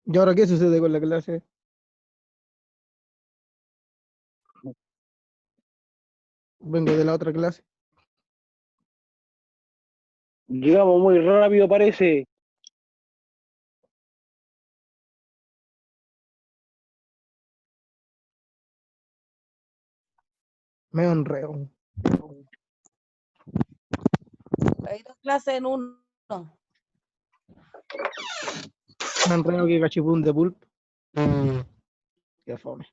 ¿Y ahora qué sucede con la clase? Vengo de la otra clase. Llegamos muy rápido, parece. Me enreo. Hay 2 clases en uno. Me enreo que cachipún de pulp. Qué fome.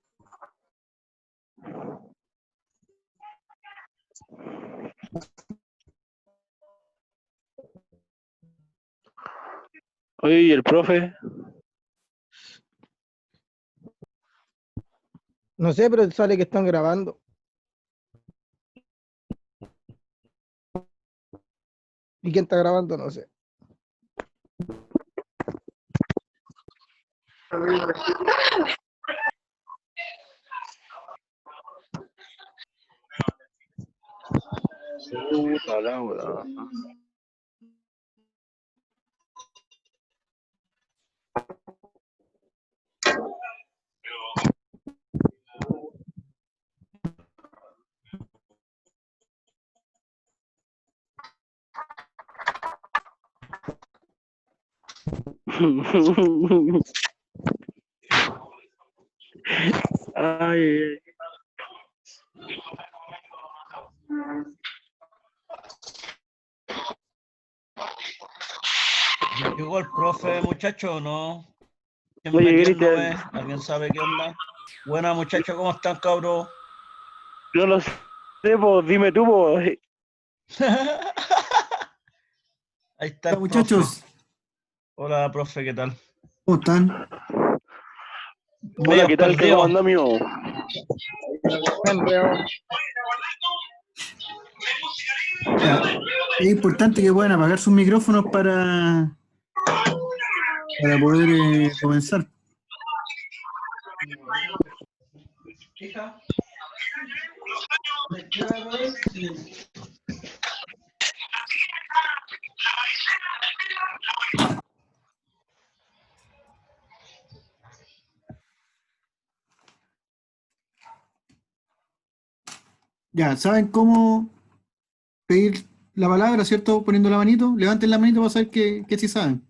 Oye, ¿y el profe? No sé, pero sale que están grabando. ¿Y quién está grabando? No sé. Puta Laura. Ay, ¿Llegó el profe, muchacho, o no? ¿Quién me oye, quién no Cristian, ve? ¿Alguien sabe qué onda? Buena, muchachos, ¿cómo están, cabros? no lo sé, pues, dime tú, pues. Ahí está Hola el muchachos, profe. Hola, profe, ¿qué tal? ¿cómo están? Hola, Medio ¿qué tal? ¿Qué perdido. comanda mío? Me enreo. Ya, es importante que puedan apagar sus micrófonos para poder comenzar. Ya, ¿saben cómo pedir la palabra, cierto? Poniendo la manito. Levanten la manito para saber que sí saben.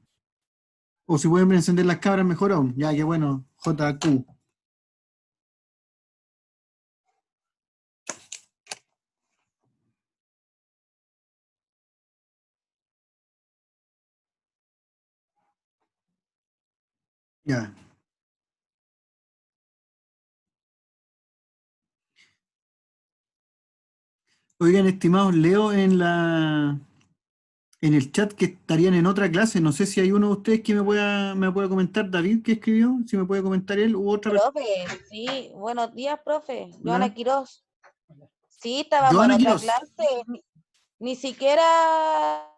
O si pueden encender las cámaras, mejor aún. Ya, qué bueno. JQ. Ya. Oigan, estimados, leo en el chat que estarían en otra clase. No sé si hay uno de ustedes que me pueda comentar. David, que escribió, si me puede comentar él u otra persona. Profe, sí, buenos días, profe. Hola. Joana Quirós. Sí, estábamos en Joana otra Quiroz. clase. Ni siquiera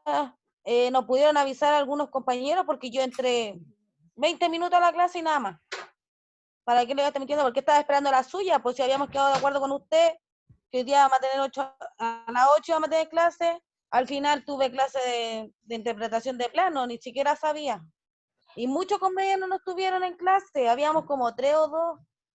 nos pudieron avisar algunos compañeros porque yo entré 20 minutos a la clase y nada más. ¿Para qué le voy a estar mintiendo? Porque estaba esperando la suya, pues si habíamos quedado de acuerdo con usted, que hoy día vamos a tener a las 8 vamos a tener clase. Al final tuve clase de interpretación de plano, ni siquiera sabía. Y muchos compañeros no estuvieron en clase, habíamos como 3 o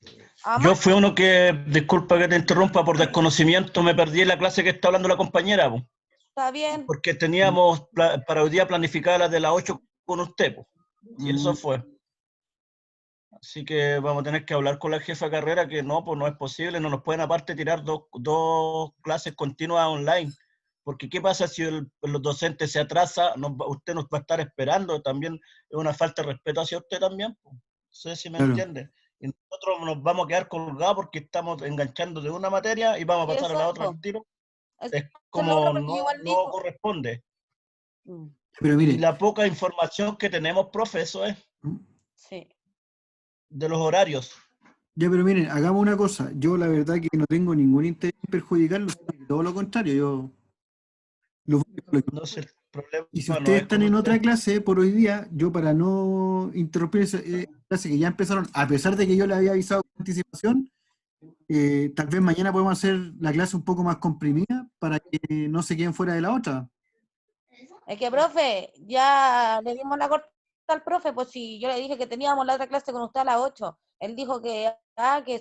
2. Yo fui uno que, disculpa que te interrumpa, por desconocimiento me perdí en la clase que está hablando la compañera, po, Está bien. porque teníamos para hoy día planificada la de las 8 con usted, po, y eso fue. Así que vamos a tener que hablar con la jefa de carrera que no, pues no es posible, no nos pueden aparte tirar dos clases continuas online, porque ¿qué pasa si los docentes se atrasa? Usted nos va a estar esperando, también es una falta de respeto hacia usted también, pues. No sé si me Claro. entiende. Y nosotros nos vamos a quedar colgados porque estamos enganchando de una materia y vamos a pasar a la otra al tiro. Es como no corresponde. Pero Y mire, la poca información que tenemos, profe, eso es. Sí. De los horarios. ya, pero miren, hagamos una cosa. Yo la verdad que no tengo ningún interés en perjudicarlo, sino todo lo contrario. Yo No sé, el problema y si no ustedes es están con en usted. otra clase por hoy día, yo para no interrumpir esa clase que ya empezaron, a pesar de que yo les había avisado con anticipación, Tal vez mañana podemos hacer la clase un poco más comprimida para que no se queden fuera de la otra. Es que, profe, ya le dimos la corta al profe, pues si yo le dije que teníamos la otra clase con usted a las 8. Él dijo que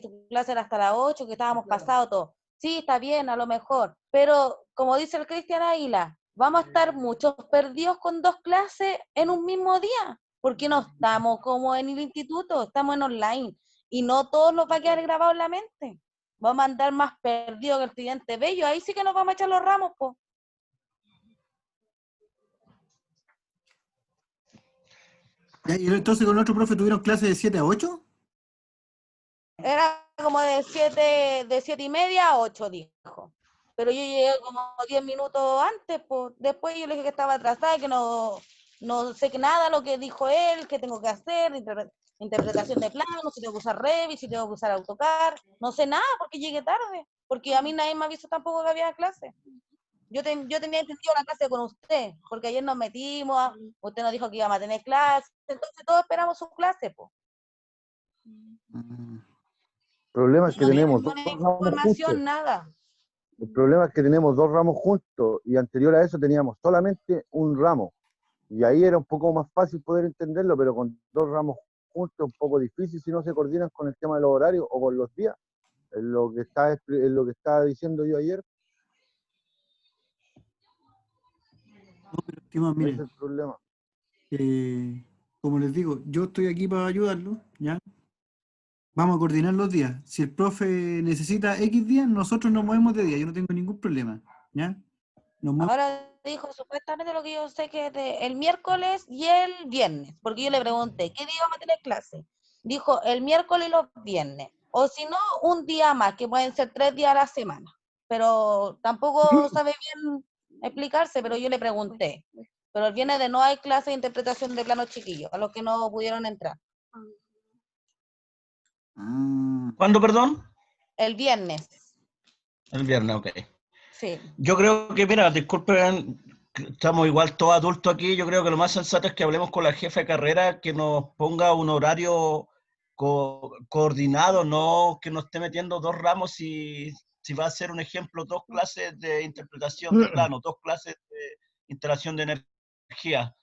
su clase era hasta las 8, que estábamos pasados todo. Sí, está bien, a lo mejor. Pero, como dice el Cristian Águila, vamos a estar muchos perdidos con 2 clases en un mismo día, porque no estamos como en el instituto, estamos en online. Y no todos nos va a quedar grabado en la mente. Vamos a andar más perdidos que el estudiante bello. Ahí sí que nos vamos a echar los ramos, pues. ¿Ya? ¿Y entonces con el otro profe tuvieron clase de 7 a 8? Era como de 7:30 a 8, dijo. Pero yo llegué como 10 minutos antes, pues después yo le dije que estaba atrasada, que no sé que nada lo que dijo él, que tengo que hacer, interpretación de plano, si tengo que usar Revit, si tengo que usar AutoCAD, no sé nada porque llegué tarde, porque a mí nadie me avisó tampoco que había clase. Yo tenía entendido la clase con usted, porque ayer nos metimos, usted nos dijo que íbamos a tener clase, entonces todos esperamos su clase, pues. El problema es que No me tenemos ninguna dos ramos juntos. información, nada. El problema es que tenemos 2 ramos juntos y anterior a eso teníamos solamente un ramo. Y ahí era un poco más fácil poder entenderlo, pero con 2 ramos juntos es un poco difícil si no se coordinan con el tema de los horarios o con los días. Es lo que estaba diciendo yo ayer. No, pero estimados, Ese es miren, el problema. como les digo, yo estoy aquí para ayudarlos, ¿ya? Vamos a coordinar los días. Si el profe necesita X días, nosotros nos movemos de día, yo no tengo ningún problema, ¿ya? Nos movemos. Ahora dijo supuestamente lo que yo sé que es el miércoles y el viernes, porque yo le pregunté, ¿qué día vamos a tener clase? Dijo el miércoles y los viernes, o si no, un día más, que pueden ser 3 días a la semana, pero tampoco sabe bien explicarse, pero yo le pregunté. Pero el viernes de no hay clase de interpretación de planos chiquillos, a los que no pudieron entrar. Ah, ¿Cuándo, perdón? El viernes, El viernes, ok. sí. Yo creo que, mira, disculpen, estamos igual todos adultos aquí, yo creo que lo más sensato es que hablemos con la jefa de carrera, que nos ponga un horario coordinado, no que nos esté metiendo 2 ramos si va a ser un ejemplo, 2 clases de interpretación de plano, 2 clases de instalación de energía,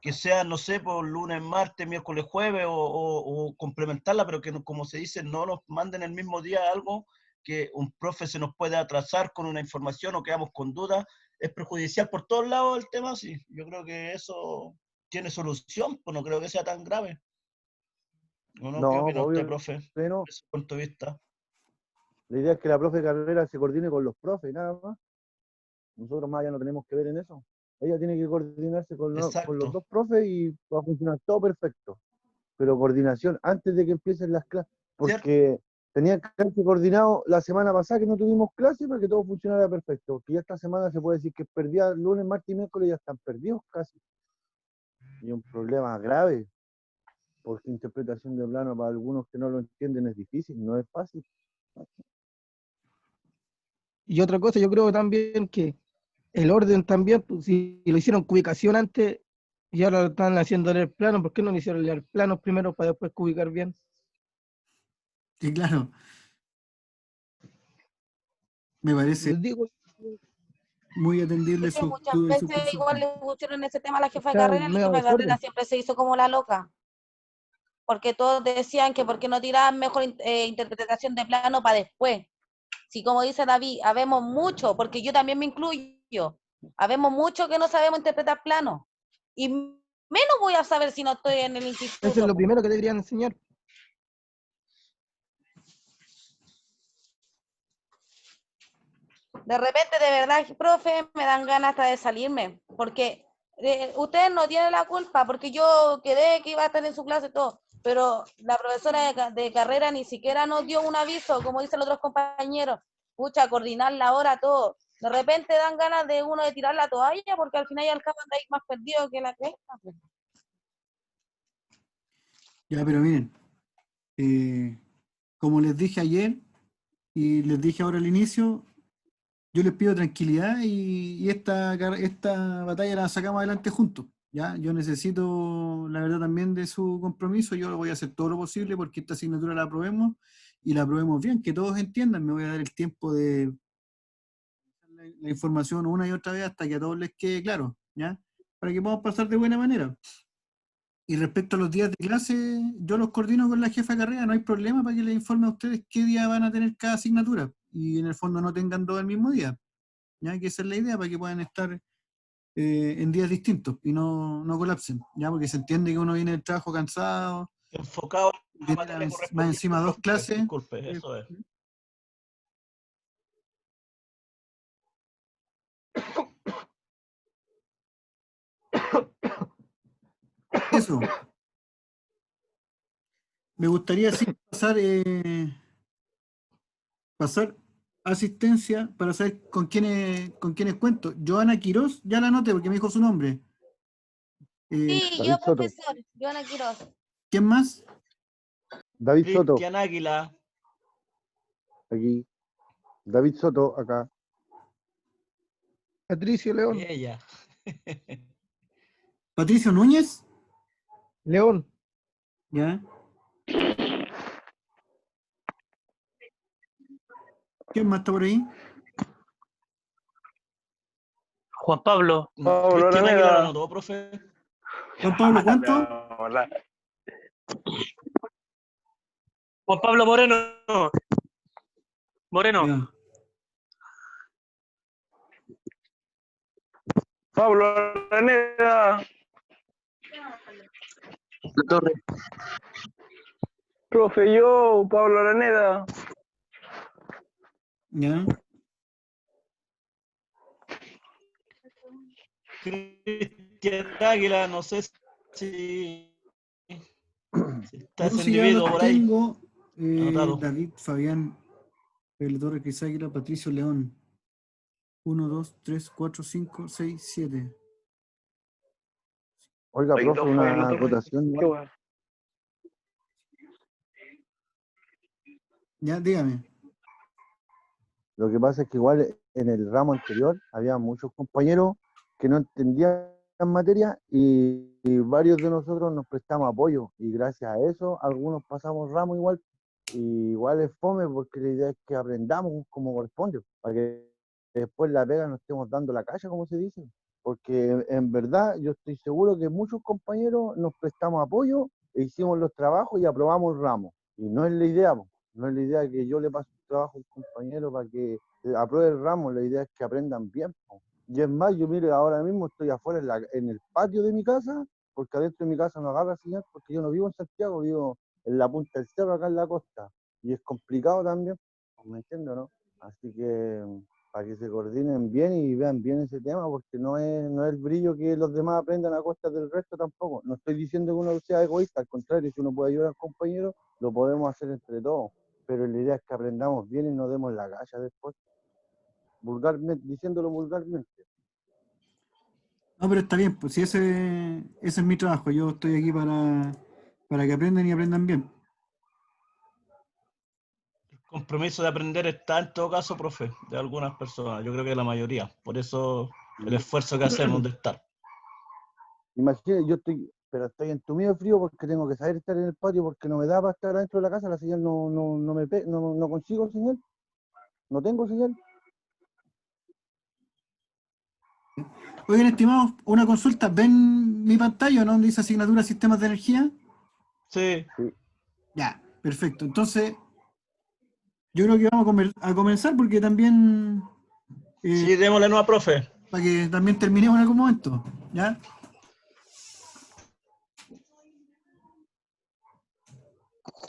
que sean, no sé, por lunes, martes, miércoles, jueves, o complementarla, pero que, como se dice, no nos manden el mismo día algo que un profe se nos puede atrasar con una información o quedamos con dudas. Es perjudicial por todos lados el tema, sí. Yo creo que eso tiene solución, pues no creo que sea tan grave. ¿O no? ¿Qué No, opina usted, obvio, profe, no. desde su punto de vista? La idea es que la profe de carrera se coordine con los profes, nada más. Nosotros más ya no tenemos que ver en eso. Ella tiene que coordinarse con los Exacto. 2 profes y va a funcionar todo perfecto. Pero coordinación antes de que empiecen las clases, ¿Cierto? porque tenía que haberse coordinado la semana pasada que no tuvimos clases para que todo funcionara perfecto, porque ya esta semana se puede decir que perdía lunes, martes y miércoles, ya están perdidos casi. Y un problema grave, porque interpretación de plano para algunos que no lo entienden es difícil, no es fácil. Y otra cosa, yo creo también que el orden también, pues, si lo hicieron con ubicación antes y ahora lo están haciendo en el plano, ¿por qué no lo hicieron en el plano primero para después ubicar bien? sí, claro. Me parece Les digo, muy atendible Es que su muchas su veces igual consulta. le pusieron ese tema a la jefa de está carrera, y la medio jefa de carrera desorden. siempre se hizo como la loca, porque todos decían que por qué no tiraban mejor interpretación de plano para después. Si como dice David, habemos mucho, porque yo también me incluyo, habemos mucho que no sabemos interpretar plano, y menos voy a saber si no estoy en el Eso es instituto. lo primero que deberían enseñar. De repente, de verdad, profe, me dan ganas hasta de salirme, porque ustedes no tienen la culpa, porque yo quedé que iba a estar en su clase y todo, pero la profesora de carrera ni siquiera nos dio un aviso, como dicen los otros compañeros, pucha, coordinar la hora, todo. De repente dan ganas de uno de tirar la toalla, porque al final y al cabo andáis más perdido que la cresta. Pues. Ya, pero miren, como les dije ayer y les dije ahora al inicio, yo les pido tranquilidad y esta batalla la sacamos adelante juntos. ¿Ya? Yo necesito, la verdad, también de su compromiso. Yo voy a hacer todo lo posible porque esta asignatura la aprobemos y la aprobemos bien, que todos entiendan. Me voy a dar el tiempo de la información una y otra vez hasta que a todos les quede claro, ¿ya? Para que podamos pasar de buena manera. Y respecto a los días de clase, yo los coordino con la jefa de carrera, no hay problema para que les informe a ustedes qué día van a tener cada asignatura y en el fondo no tengan todo el mismo día, ¿ya? Que esa es la idea, para que puedan estar en días distintos y no colapsen, ¿ya? Porque se entiende que uno viene del trabajo cansado, Enfocado en la tener materia más correspondiente, encima 2 profe. clases. Disculpe, eso es. Eso. Me gustaría sí pasar asistencia para saber con quiénes cuento. Joana Quirós, ya la anoté porque me dijo su nombre. Sí, David yo, Soto. profesor, Joana Quiroz. ¿Quién más? David Soto, Cristian Águila. aquí. David Soto, acá. Patricio León. Ella. Patricio Núñez. León. ¿Ya? ¿Quién más está por ahí? Juan Pablo. Pablo Cristian Águila lo Araneda. anotó, profe. Juan Pablo, ¿cuánto? No, Juan Pablo Moreno. Moreno. Ya. Pablo Araneda. La Torre. Profe, yo, Pablo Araneda. ¿Ya? Cristian Águila, no sé si está Yo ese sí ya individuo los por ahí. tengo. Anotado. David, Fabián, La Torre, Cris Águila, Patricio León. 1, 2, 3, 4, 5, 6, 7. Oiga, Ahí profe, dos, una Fabián, la Torre. acotación Qué igual. bueno. Ya, dígame. Lo que pasa es que igual en el ramo anterior había muchos compañeros que no entendían materia y varios de nosotros nos prestamos apoyo y gracias a eso algunos pasamos ramo igual y igual es fome porque la idea es que aprendamos como corresponde para que después la pega nos estemos dando la calle, como se dice, porque en verdad yo estoy seguro que muchos compañeros nos prestamos apoyo e hicimos los trabajos y aprobamos el ramo y no es la idea, po. No es la idea que yo le pase un trabajo a un compañero para que apruebe el ramo, la idea es que aprendan bien, po. Y es más, yo mire, ahora mismo estoy afuera en el patio de mi casa, porque adentro de mi casa no agarra señal, porque yo no vivo en Santiago, vivo en la punta del cerro, acá en la costa. Y es complicado también, ¿me entiendes, no? Así que para que se coordinen bien y vean bien ese tema, porque no es el brillo que los demás aprendan a costa del resto tampoco. No estoy diciendo que uno sea egoísta, al contrario, si uno puede ayudar al compañero, lo podemos hacer entre todos. Pero la idea es que aprendamos bien y no demos la galla después. Vulgarmente, diciéndolo vulgarmente. No, pero está bien, pues si ese es mi trabajo. Yo estoy aquí para que aprendan y aprendan bien. El compromiso de aprender está en todo caso, profe, de algunas personas. Yo creo que la mayoría. Por eso el esfuerzo que hacemos de estar. Imagínate, pero estoy entumido de frío porque tengo que saber estar en el patio porque no me da para estar adentro de la casa, la señal no consigo señal, no tengo señal. Oigan, estimados, una consulta. ¿Ven mi pantalla, no? Donde dice asignatura sistemas de energía. Sí. Ya, perfecto. Entonces, yo creo que vamos a comenzar porque también, Sí, démosle nueva, profe. para que también terminemos en algún momento, ¿ya?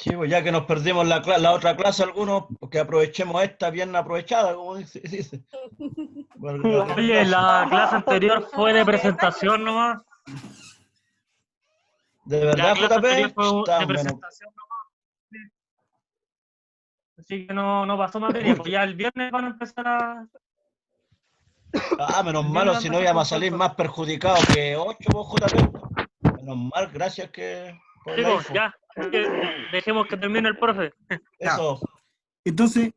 Sí, pues ya que nos perdimos la otra clase, algunos, que aprovechemos esta bien aprovechada, como dice. Bueno, Oye, la clase anterior fue de presentación nomás. ¿de La verdad, clase anterior JP? fue de Está menos. presentación nomás. Así que no pasó materia. Pues ya el viernes van a empezar a. Menos El malo, viernes si van no a empezar íbamos a con salir todo. más perjudicados que 8, JP. Menos mal, gracias por la Chicos, info. ya. Dejemos que termine el profe. Eso. Entonces,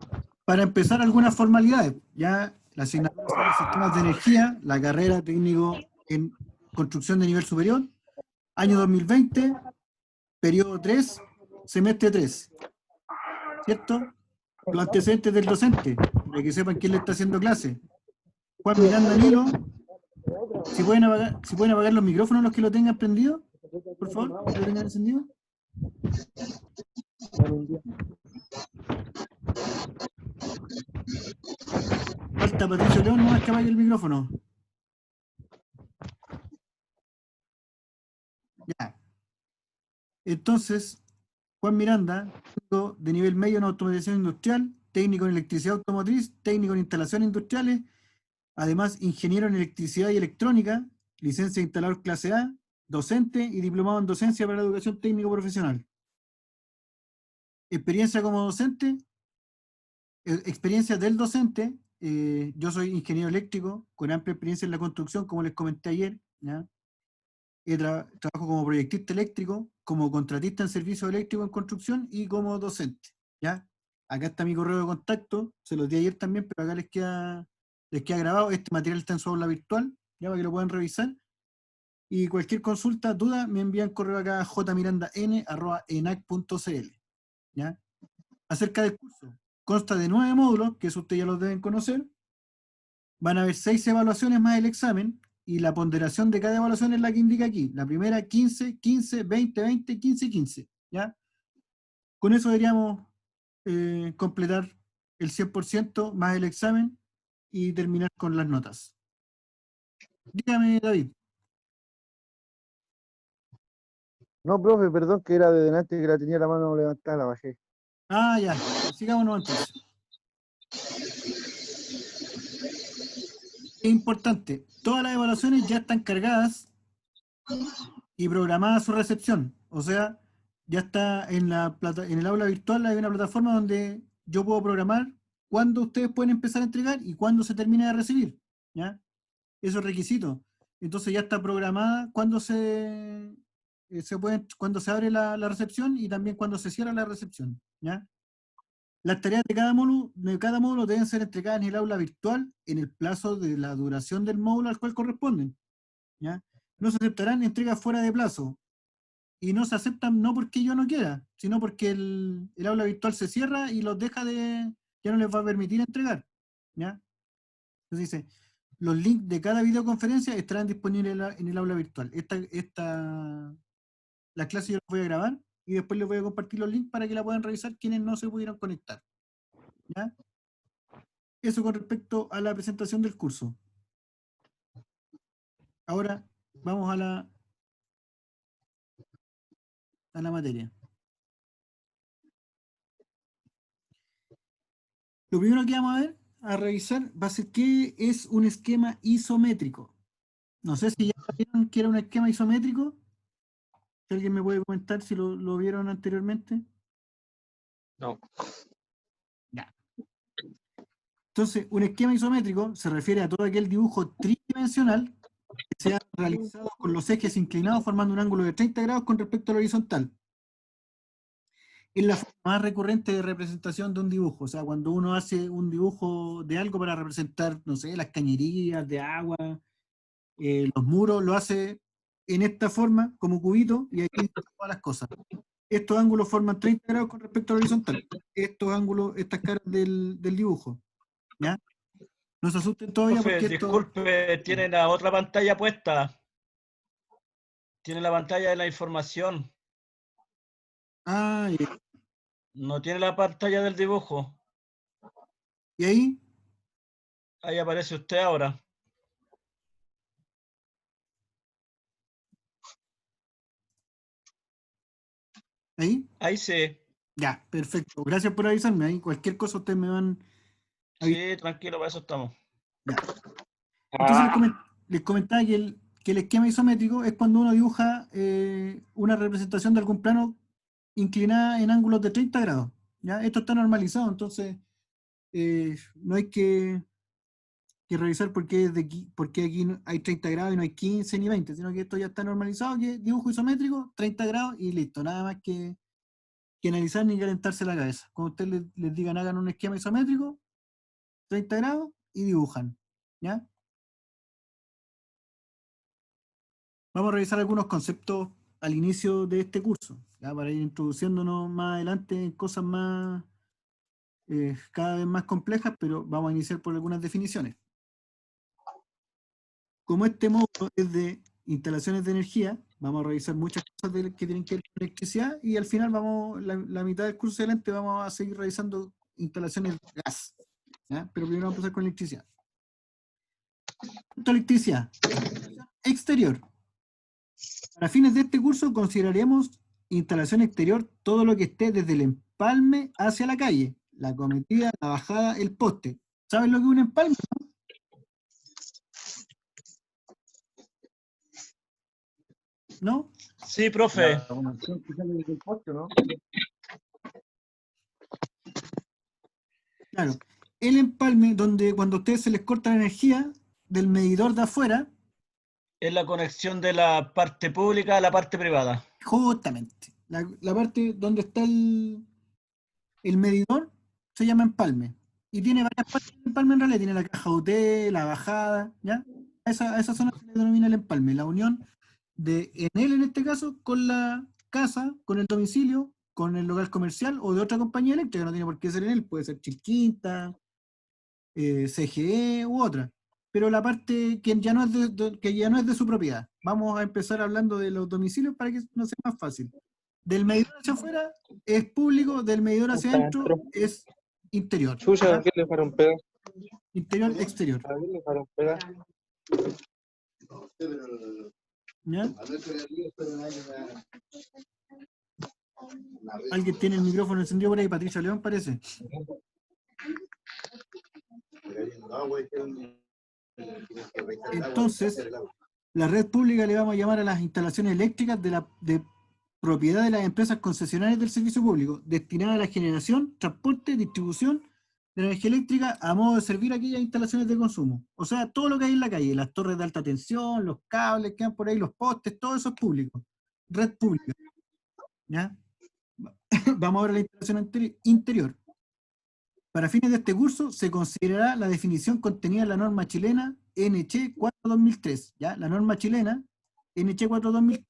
para empezar algunas formalidades, ya la asignatura son los sistemas de energía, la carrera técnico en construcción de nivel superior, año 2020, periodo 3, semestre 3. ¿cierto? Los antecedentes del docente, para que sepan quién le está haciendo clase. Juan Miranda Nilo, si pueden apagar los micrófonos los que lo tengan prendido, por favor, que lo tengan encendido. Falta Patricio León, no es que apague el micrófono. Ya. Entonces, Juan Miranda, de nivel medio en automatización industrial, técnico en electricidad automotriz, técnico en instalaciones industriales, además ingeniero en electricidad y electrónica, licencia de instalador clase A, docente y diplomado en docencia para la educación técnico profesional. Experiencia como docente, experiencia del docente, yo soy ingeniero eléctrico con amplia experiencia en la construcción, como les comenté ayer, ¿ya? Trabajo como proyectista eléctrico, como contratista en servicio eléctrico en construcción y como docente, ¿ya? Acá está mi correo de contacto, se los di ayer también, pero acá les queda grabado. Este material está en su aula virtual, ya para que lo puedan revisar. Y cualquier consulta, duda, me envían correo acá a jmirandan@enac.cl, ¿ya? Acerca del curso, consta de 9 módulos, que eso ustedes ya los deben conocer. Van a haber 6 evaluaciones más el examen, y la ponderación de cada evaluación es la que indica aquí. La primera, 15, 15, 20, 20, 15, 15, ¿ya? Con eso deberíamos completar el 100% más el examen y terminar con las notas. Dígame, David. No, profe, perdón, que era de delante que la tenía la mano levantada, la bajé. Ah, ya. Sigámonos entonces. Es importante, todas las evaluaciones ya están cargadas y programadas su recepción. O sea, ya está en el aula virtual, hay una plataforma donde yo puedo programar cuándo ustedes pueden empezar a entregar y cuándo se termina de recibir, ¿ya? Eso es requisito. Entonces ya está programada cuándo cuando se abre la recepción y también cuando se cierra la recepción, ¿ya? Las tareas de cada módulo deben ser entregadas en el aula virtual en el plazo de la duración del módulo al cual corresponden, ¿ya? No se aceptarán entregas fuera de plazo. Y no se aceptan no porque yo no quiera, sino porque el aula virtual se cierra y los deja ya no les va a permitir entregar, ¿ya? Entonces dice, los links de cada videoconferencia estarán disponibles en el aula virtual. La clase yo la voy a grabar y después les voy a compartir los links para que la puedan revisar quienes no se pudieron conectar, ¿ya? Eso con respecto a la presentación del curso. Ahora vamos a la materia. Lo primero que vamos a revisar, va a ser qué es un esquema isométrico. No sé si ya vieron que era un esquema isométrico. Si alguien me puede comentar si lo vieron anteriormente. No. Ya. Entonces, un esquema isométrico se refiere a todo aquel dibujo tridimensional que sea realizado con los ejes inclinados formando un ángulo de 30 grados con respecto al horizontal. Es la forma más recurrente de representación de un dibujo. O sea, cuando uno hace un dibujo de algo para representar, no sé, las cañerías de agua, los muros, lo hace en esta forma, como cubito, y ahí están todas las cosas. Estos ángulos forman 30 grados con respecto al horizontal. Estos ángulos, estas caras del dibujo, ¿ya? No se asusten todavía Profe, porque disculpe, tiene la otra pantalla puesta. Tiene la pantalla de la información. Ah, No tiene la pantalla del dibujo. ¿y ahí? Ahí aparece usted ahora. ¿Ahí? Ahí sí. Ya, perfecto. Gracias por avisarme. Ahí cualquier cosa ustedes me van a avisar. Sí, tranquilo, para eso estamos. Ya. Entonces les comentaba que el esquema isométrico es cuando uno dibuja una representación de algún plano inclinada en ángulos de 30 grados. ¿Ya? Esto está normalizado, entonces no hay que revisar por qué aquí hay 30 grados y no hay 15 ni 20, sino que esto ya está normalizado, que dibujo isométrico, 30 grados y listo, nada más que analizar ni calentarse la cabeza. Cuando ustedes les digan hagan un esquema isométrico, 30 grados y dibujan, ¿ya? Vamos a revisar algunos conceptos al inicio de este curso, ¿ya? Para ir introduciéndonos más adelante en cosas más cada vez más complejas, pero vamos a iniciar por algunas definiciones. Como este módulo es de instalaciones de energía, vamos a revisar muchas cosas que tienen que ver con electricidad y al final la mitad del curso adelante vamos a seguir revisando instalaciones de gas. ¿Ya? Pero primero vamos a empezar con electricidad. Electricidad. Exterior. Para fines de este curso consideraremos instalación exterior todo lo que esté desde el empalme hacia la calle, la cometida, la bajada, el poste. ¿Saben lo que es un empalme? ¿No? Sí, profe. La conexión que sale desde el poste, ¿no? Claro. El empalme, donde cuando a ustedes se les corta la energía del medidor de afuera, Es la conexión de la parte pública a la parte privada. justamente, la parte donde está el medidor se llama empalme. Y tiene varias partes del empalme en realidad. Tiene la caja UT, la bajada, ¿ya? A esa zona se le denomina el empalme. La unión de Enel, en este caso, con la casa, con el domicilio, con el local comercial o de otra compañía eléctrica. No tiene por qué ser Enel, puede ser Chilquinta, CGE u otra. Pero la parte que ya no es de su propiedad. Vamos a empezar hablando de los domicilios para que no sea más fácil. Del medidor hacia afuera es público, del medidor hacia adentro es interior. Chucha, ¿Ya? ¿qué le fueron pegar? Interior, exterior. ¿A quién le fueron pegar? ¿Ya? Alguien tiene el micrófono encendido por ahí, Patricia León parece. Entonces, la red pública le vamos a llamar a las instalaciones eléctricas de propiedad de las empresas concesionarias del servicio público, destinadas a la generación, transporte, distribución de energía eléctrica a modo de servir aquellas instalaciones de consumo. O sea, todo lo que hay en la calle, las torres de alta tensión, los cables que van por ahí, los postes, todo eso es público. Red pública. ¿Ya? Vamos a ver la instalación interior. Para fines de este curso se considerará la definición contenida en la norma chilena NC 4-2003. ¿Ya? La norma chilena NC 4-2003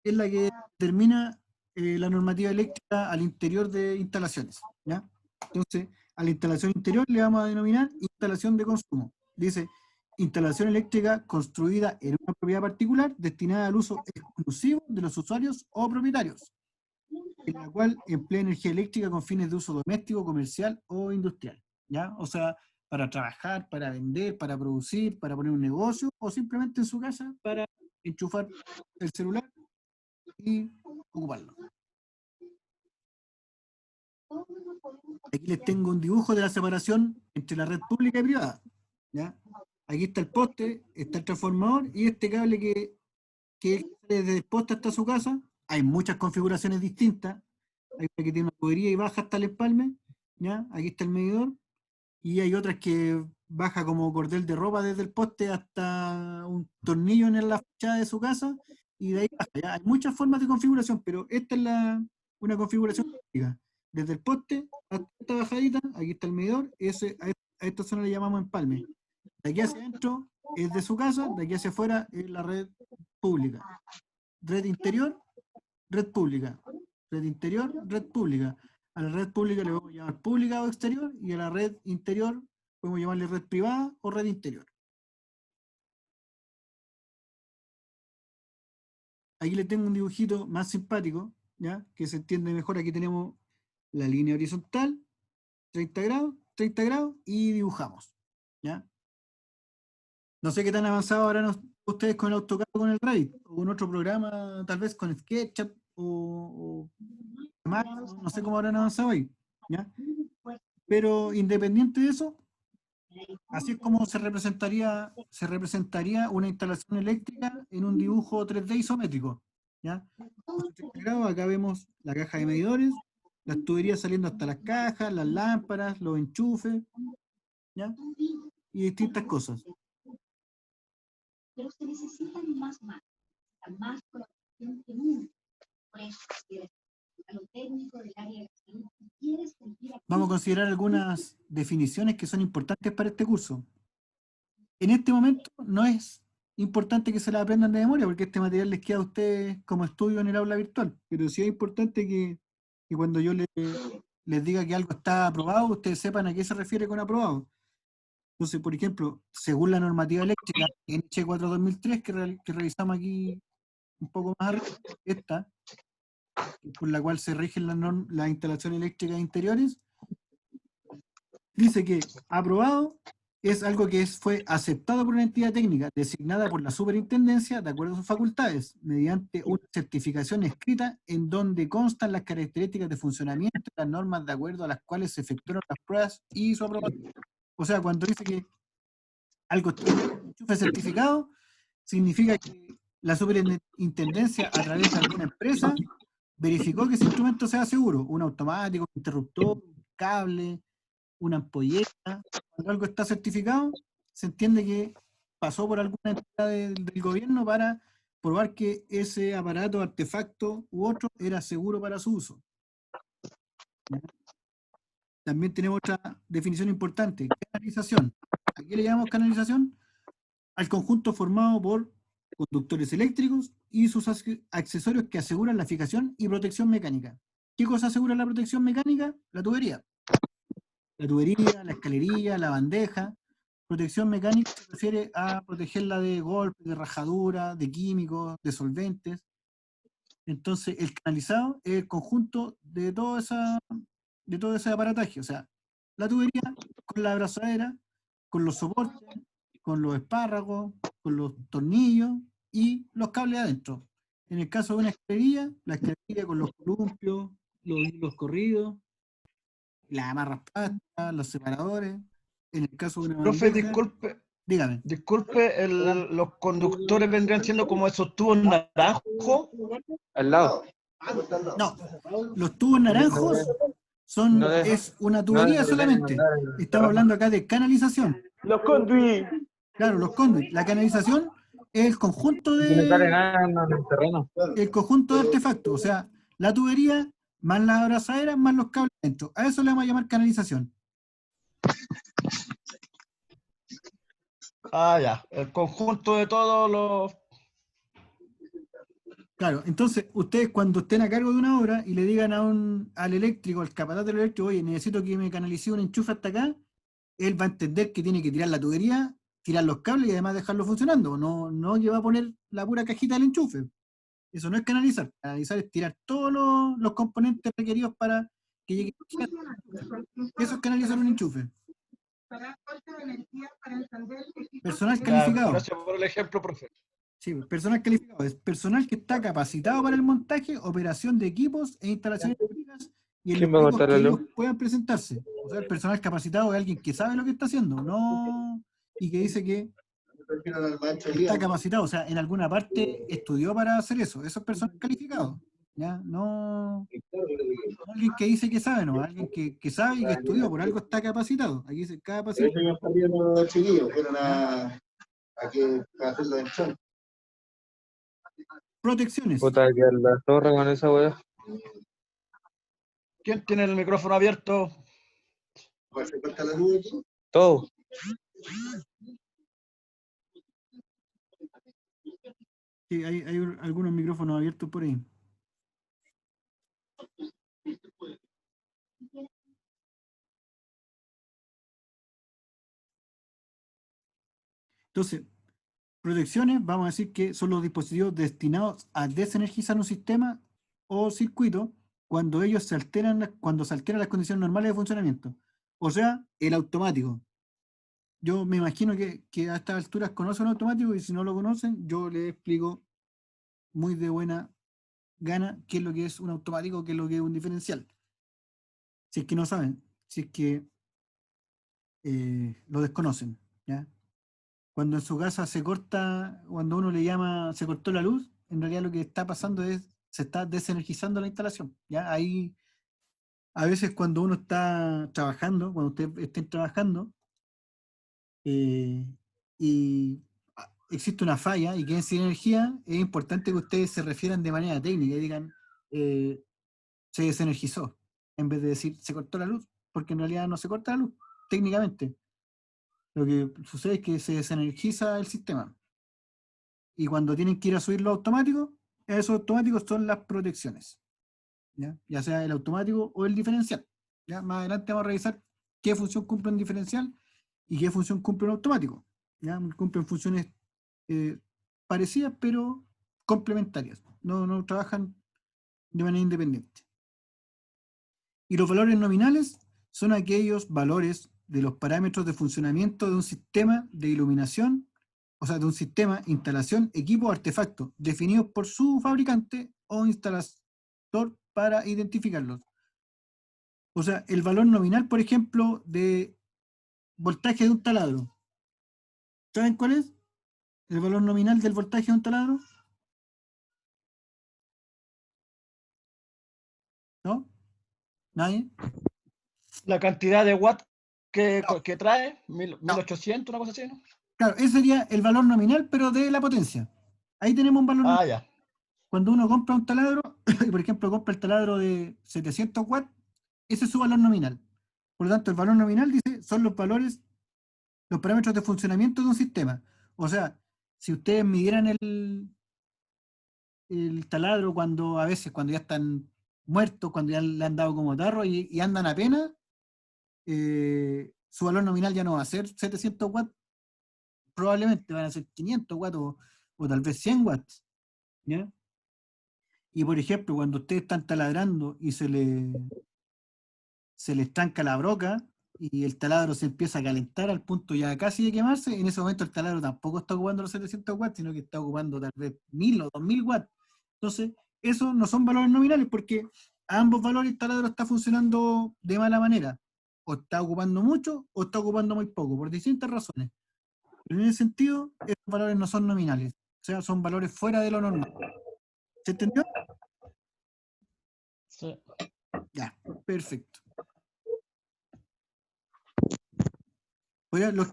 es la que determina la normativa eléctrica al interior de instalaciones. ¿Ya? Entonces, a la instalación interior le vamos a denominar instalación de consumo. Dice, instalación eléctrica construida en una propiedad particular destinada al uso exclusivo de los usuarios o propietarios, en la cual emplea energía eléctrica con fines de uso doméstico, comercial o industrial. ¿Ya? O sea, para trabajar, para vender, para producir, para poner un negocio, o simplemente en su casa para enchufar el celular y ocuparlo. Aquí les tengo un dibujo de la separación entre la red pública y privada. ¿Ya? Aquí está el poste, está el transformador y este cable que desde el poste hasta su casa. Hay muchas configuraciones distintas. Hay una que tiene una tubería y baja hasta el empalme. ¿Ya? Aquí está el medidor. Y hay otras que baja como cordel de ropa desde el poste hasta un tornillo en la fachada de su casa. Y de ahí baja. ¿Ya? Hay muchas formas de configuración, pero esta es una configuración básica. Desde el poste hasta esta bajadita, aquí está el medidor. A esta zona le llamamos empalme. De aquí hacia adentro es de su casa, de aquí hacia afuera es la red pública. Red interior, red pública. Red interior, red pública. A la red pública le podemos llamar pública o exterior, y a la red interior podemos llamarle red privada o red interior. Aquí le tengo un dibujito más simpático, ¿ya? Que se entiende mejor. Aquí tenemos la línea horizontal, 30 grados, y dibujamos. ¿Ya? No sé qué tan avanzado habrán ustedes con el AutoCAD o con el Revit, o con otro programa, tal vez con SketchUp o Max, no sé cómo habrán avanzado ahí. ¿Ya? Pero independiente de eso, así es como se representaría una instalación eléctrica en un dibujo 3D isométrico. ¿Ya? Acá vemos la caja de medidores, las tuberías saliendo hasta las cajas, las lámparas, los enchufes, ¿ya? Y distintas cosas. Pero se necesitan más colaboración que nunca. Por eso, a lo técnico del área de salud, si quieres sentir... Vamos a considerar algunas definiciones que son importantes para este curso. En este momento no es importante que se las aprendan de memoria, porque este material les queda a ustedes como estudio en el aula virtual, pero sí es importante que cuando yo les les diga que algo está aprobado, ustedes sepan a qué se refiere con aprobado. Entonces, por ejemplo, según la normativa eléctrica NH 4/2003, que revisamos aquí un poco más arriba, esta, por la cual se rigen las instalaciones eléctricas interiores, dice que aprobado es algo que fue aceptado por una entidad técnica designada por la superintendencia de acuerdo a sus facultades, mediante una certificación escrita en donde constan las características de funcionamiento y las normas de acuerdo a las cuales se efectuaron las pruebas y su aprobación. O sea, cuando dice que algo tiene un enchufe certificado, significa que la superintendencia, a través de alguna empresa, verificó que ese instrumento sea seguro, un automático, un interruptor, un cable, una ampolleta. Cuando algo está certificado, se entiende que pasó por alguna entidad del gobierno para probar que ese aparato, artefacto u otro era seguro para su uso. ¿Ya? También tenemos otra definición importante, canalización. ¿A qué le llamamos canalización? Al conjunto formado por conductores eléctricos y sus accesorios que aseguran la fijación y protección mecánica. ¿Qué cosa asegura la protección mecánica? La tubería. La tubería, la escalerilla, la bandeja. Protección mecánica se refiere a protegerla de golpes, de rajadura, de químicos, de solventes. Entonces, el canalizado es el conjunto de todo ese aparataje. O sea, la tubería con la abrazadera, con los soportes, con los espárragos, con los tornillos y los cables adentro. En el caso de una escalerilla, la escalerilla con los columpios, los hilos corridos, las amarras plásticas, los separadores. En el caso de una Profe, bandeja, dígame. disculpe, los conductores vendrían siendo como esos tubos naranjos. Al lado. No, los tubos naranjos es una tubería solamente. Estamos hablando acá de canalización. Los conduit. Claro, los conduits. La canalización es el conjunto de artefactos. O sea, la tubería, más las abrazaderas, más los cables dentro. A eso le vamos a llamar canalización. Ah, ya. El conjunto de todos los... Claro, entonces, ustedes cuando estén a cargo de una obra y le digan al eléctrico, al capataz del eléctrico, oye, necesito que me canalice un enchufe hasta acá, él va a entender que tiene que tirar la tubería, tirar los cables y además dejarlo funcionando. No que va a poner la pura cajita del enchufe. Eso no es canalizar. Canalizar es tirar todos los componentes requeridos para que llegue. Eso es canalizar un enchufe. Personal calificado. Gracias por el ejemplo, profe. Sí, personal calificado. Es personal que está capacitado para el montaje, operación de equipos e instalaciones eléctricas y en los equipos que ellos puedan presentarse. O sea, el personal capacitado es alguien que sabe lo que está haciendo, no y que dice que está capacitado. O sea, en alguna parte estudió para hacer eso. Eso es personal calificado. ¿Ya? No alguien que dice que sabe, no. Alguien que sabe y que estudió. Por algo está capacitado. Aquí dice capacitado. Protecciones. Puta, que la torre con esa weá. ¿Quién tiene el micrófono abierto? Todo. Sí, hay algunos micrófonos abiertos por ahí. Entonces, protecciones, vamos a decir que son los dispositivos destinados a desenergizar un sistema o circuito cuando ellos cuando se alteran las condiciones normales de funcionamiento. O sea, el automático. Yo me imagino que a estas alturas conocen un automático y si no lo conocen, yo les explico muy de buena gana qué es lo que es un automático, qué es lo que es un diferencial. Si es que no saben, si es que lo desconocen, ¿ya? Cuando en su casa se corta, cuando uno le llama, se cortó la luz, en realidad lo que está pasando es, se está desenergizando la instalación, ¿ya? Ahí, a veces cuando uno está trabajando, cuando ustedes estén trabajando, y existe una falla y queden sin energía, es importante que ustedes se refieran de manera técnica y digan, se desenergizó, en vez de decir, se cortó la luz, porque en realidad no se corta la luz, técnicamente. Lo que sucede es que se desenergiza el sistema. Y cuando tienen que ir a subirlo automático, esos automáticos son las protecciones. ¿Ya? Ya sea el automático o el diferencial. ¿ya? Más adelante vamos a revisar qué función cumple un diferencial y qué función cumple un automático. ¿Ya? Cumplen funciones parecidas, pero complementarias. No trabajan de manera independiente. Y los valores nominales son aquellos valores de los parámetros de funcionamiento de un sistema de iluminación, o sea, de un sistema, instalación, equipo o artefacto, definidos por su fabricante o instalador para identificarlos. O sea, el valor nominal, por ejemplo, de voltaje de un taladro. ¿Saben cuál es? ¿El valor nominal del voltaje de un taladro? ¿No? ¿Nadie? La cantidad de watts que, No. que trae, 1800, una cosa así, ¿no? Claro, ese sería el valor nominal, pero de la potencia. Ahí tenemos un valor nominal. Ya. Cuando uno compra un taladro, y por ejemplo compra el taladro de 700 watts, ese es su valor nominal. Por lo tanto, el valor nominal, dice, son los valores, los parámetros de funcionamiento de un sistema. O sea, si ustedes midieran el taladro cuando a veces, cuando ya están muertos, cuando ya le han dado como tarro y andan apenas, su valor nominal ya no va a ser 700 watts, probablemente van a ser 500 watts o tal vez 100 watts. ¿Ya? Y por ejemplo, cuando ustedes están taladrando y se les estanca la broca y el taladro se empieza a calentar al punto ya casi de quemarse, en ese momento el taladro tampoco está ocupando los 700 watts, sino que está ocupando tal vez 1000 o 2000 watts. Entonces, esos no son valores nominales porque a ambos valores el taladro está funcionando de mala manera. O está ocupando mucho o está ocupando muy poco, por distintas razones. Pero en ese sentido, esos valores no son nominales. O sea, son valores fuera de lo normal. ¿Se entendió? Sí. Ya, perfecto. Los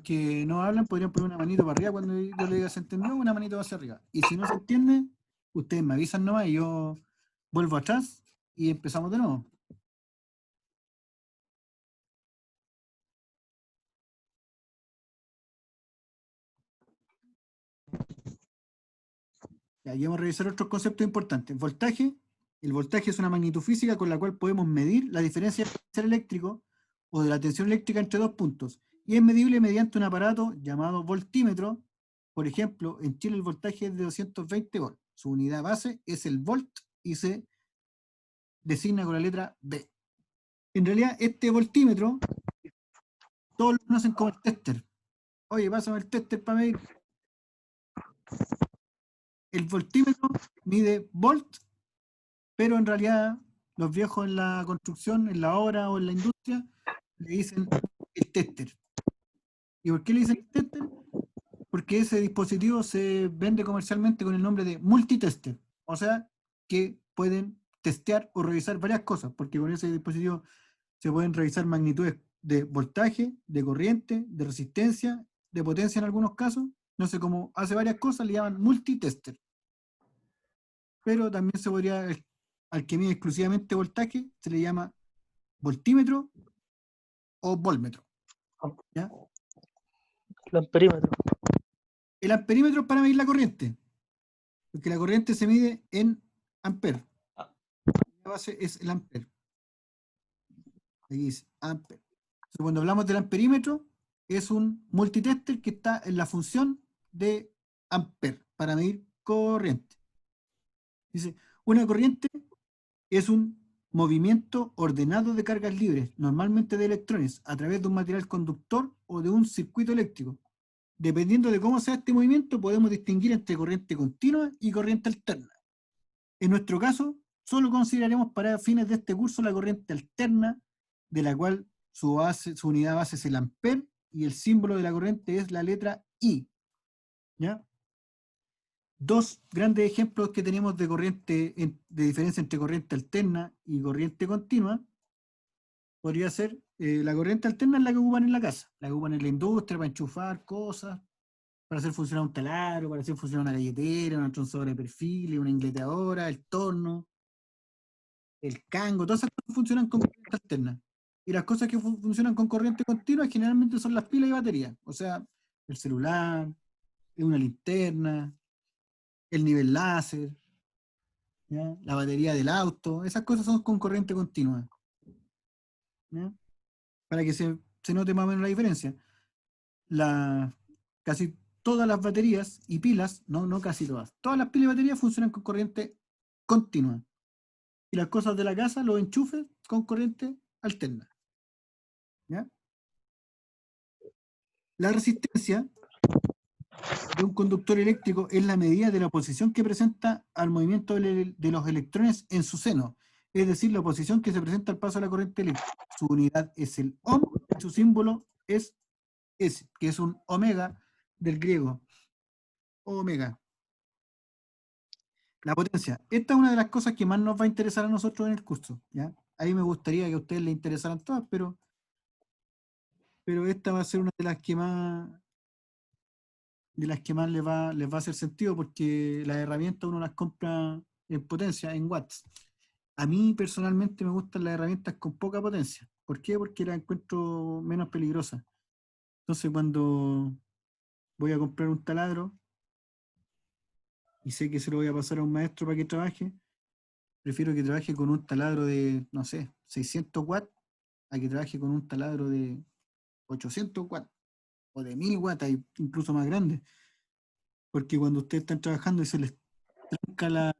que no hablan podrían poner una manito para arriba cuando yo le diga se entendió, una manito hacia arriba. Y si no se entiende, ustedes me avisan nomás y yo vuelvo atrás y empezamos de nuevo. Ya, y vamos a revisar otros conceptos importantes. Voltaje. El voltaje es una magnitud física con la cual podemos medir la diferencia del potencial eléctrico o de la tensión eléctrica entre dos puntos. Y es medible mediante un aparato llamado voltímetro. Por ejemplo, en Chile el voltaje es de 220 volts. Su unidad base es el volt y se designa con la letra B. En realidad, este voltímetro, todos lo conocen como el tester. Oye, pásame el tester para medir. El voltímetro mide volt, pero en realidad los viejos en la construcción, en la obra o en la industria, le dicen el tester. ¿Y por qué le dicen el tester? Porque ese dispositivo se vende comercialmente con el nombre de multitester. O sea, que pueden testear o revisar varias cosas, porque con ese dispositivo se pueden revisar magnitudes de voltaje, de corriente, de resistencia, de potencia en algunos casos. No sé, cómo hace varias cosas, le llaman multitester. Pero también se podría, al que mide exclusivamente voltaje, se le llama voltímetro o voltmetro. ¿Ya? El amperímetro. El amperímetro es para medir la corriente, porque la corriente se mide en amper. La base es el amper. Aquí dice amper. Entonces, cuando hablamos del amperímetro, es un multitester que está en la función de amper para medir corriente. Dice, una corriente es un movimiento ordenado de cargas libres, normalmente de electrones, a través de un material conductor o de un circuito eléctrico. Dependiendo de cómo sea este movimiento, podemos distinguir entre corriente continua y corriente alterna. En nuestro caso, solo consideraremos para fines de este curso la corriente alterna, de la cual su unidad base es el amper, y el símbolo de la corriente es la letra I. ¿Ya? Dos grandes ejemplos que tenemos de corriente, de diferencia entre corriente alterna y corriente continua, podría ser la corriente alterna es la que ocupan en la casa, la que ocupan en la industria para enchufar cosas, para hacer funcionar un taladro, para hacer funcionar una galletera, una tronzadora de perfiles, una ingleteadora, el torno, el cango, todas esas cosas funcionan con corriente alterna. Y las cosas que funcionan con corriente continua generalmente son las pilas y baterías, o sea, el celular, una linterna, el nivel láser, ¿ya? La batería del auto, esas cosas son con corriente continua. ¿ya? Para que se note más o menos la diferencia. Casi todas las baterías y pilas, no casi todas las pilas y baterías funcionan con corriente continua. Y las cosas de la casa, los enchufes, con corriente alterna. ¿Ya? La resistencia de un conductor eléctrico es la medida de la oposición que presenta al movimiento de los electrones en su seno, es decir, la oposición que se presenta al paso de la corriente eléctrica. Su unidad es el ohm y su símbolo es S, que es un omega del griego. Omega. La potencia. Esta es una de las cosas que más nos va a interesar a nosotros en el curso. ¿Ya? Ahí me gustaría que a ustedes les interesaran todas, pero esta va a ser una de las que más les va a hacer sentido, porque las herramientas uno las compra en potencia, en watts. A mí personalmente me gustan las herramientas con poca potencia. ¿Por qué? Porque las encuentro menos peligrosas. Entonces, cuando voy a comprar un taladro y sé que se lo voy a pasar a un maestro para que trabaje, prefiero que trabaje con un taladro de, no sé, 600 watts, a que trabaje con un taladro de 800 watts o de 1000 watts, incluso más grande. Porque cuando ustedes están trabajando y se les tranca la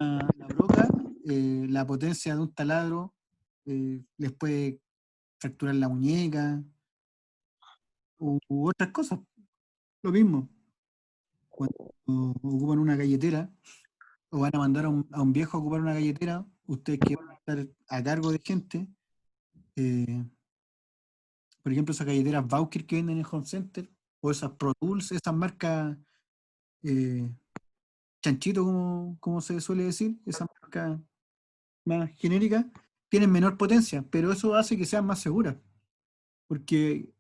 broca, la potencia de un taladro les puede fracturar la muñeca u otras cosas. Lo mismo, cuando ocupan una galletera o van a mandar a un viejo a ocupar una galletera, ustedes que van a estar a cargo de gente, por ejemplo, esas galleteras Bauker que venden en Home Center, o esas Pro Tools, esas marcas chanchito, como se suele decir, esas marcas más genéricas, tienen menor potencia, pero eso hace que sean más seguras, porque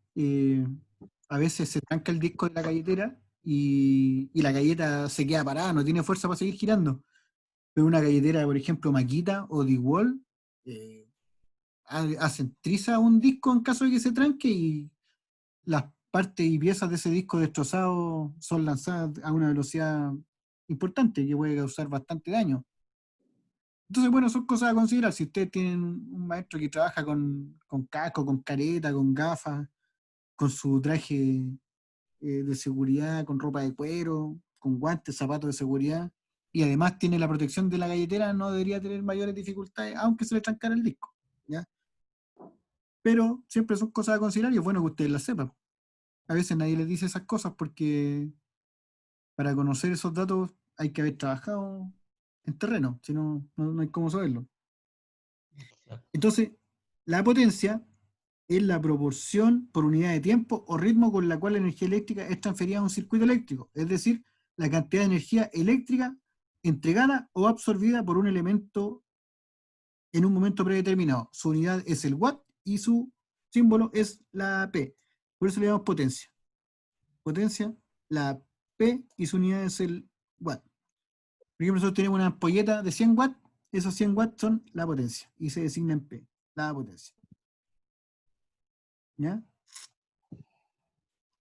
a veces se tranca el disco de la galletera y la galleta se queda parada, no tiene fuerza para seguir girando. Pero una galletera, por ejemplo, Makita o DeWalt, hacen triza un disco en caso de que se tranque y las partes y piezas de ese disco destrozado son lanzadas a una velocidad importante que puede causar bastante daño. Entonces, bueno, son cosas a considerar. Si ustedes tienen un maestro que trabaja con casco, con careta, con gafas, con su traje de seguridad, con ropa de cuero, con guantes, zapatos de seguridad, y además tiene la protección de la galletera, no debería tener mayores dificultades, aunque se le trancara el disco, ¿ya? Pero siempre son cosas a considerar y es bueno que ustedes las sepan. A veces nadie les dice esas cosas porque para conocer esos datos hay que haber trabajado en terreno, si no, no hay cómo saberlo. Entonces, la potencia es la proporción por unidad de tiempo o ritmo con la cual la energía eléctrica es transferida a un circuito eléctrico, es decir, la cantidad de energía eléctrica entregada o absorbida por un elemento en un momento predeterminado. Su unidad es el watt y su símbolo es la P. Por eso le llamamos potencia. Potencia, la P y su unidad es el watt. Por ejemplo, nosotros tenemos una ampolleta de 100 watts, esos 100 watts son la potencia y se designa en P, la potencia. ¿Ya?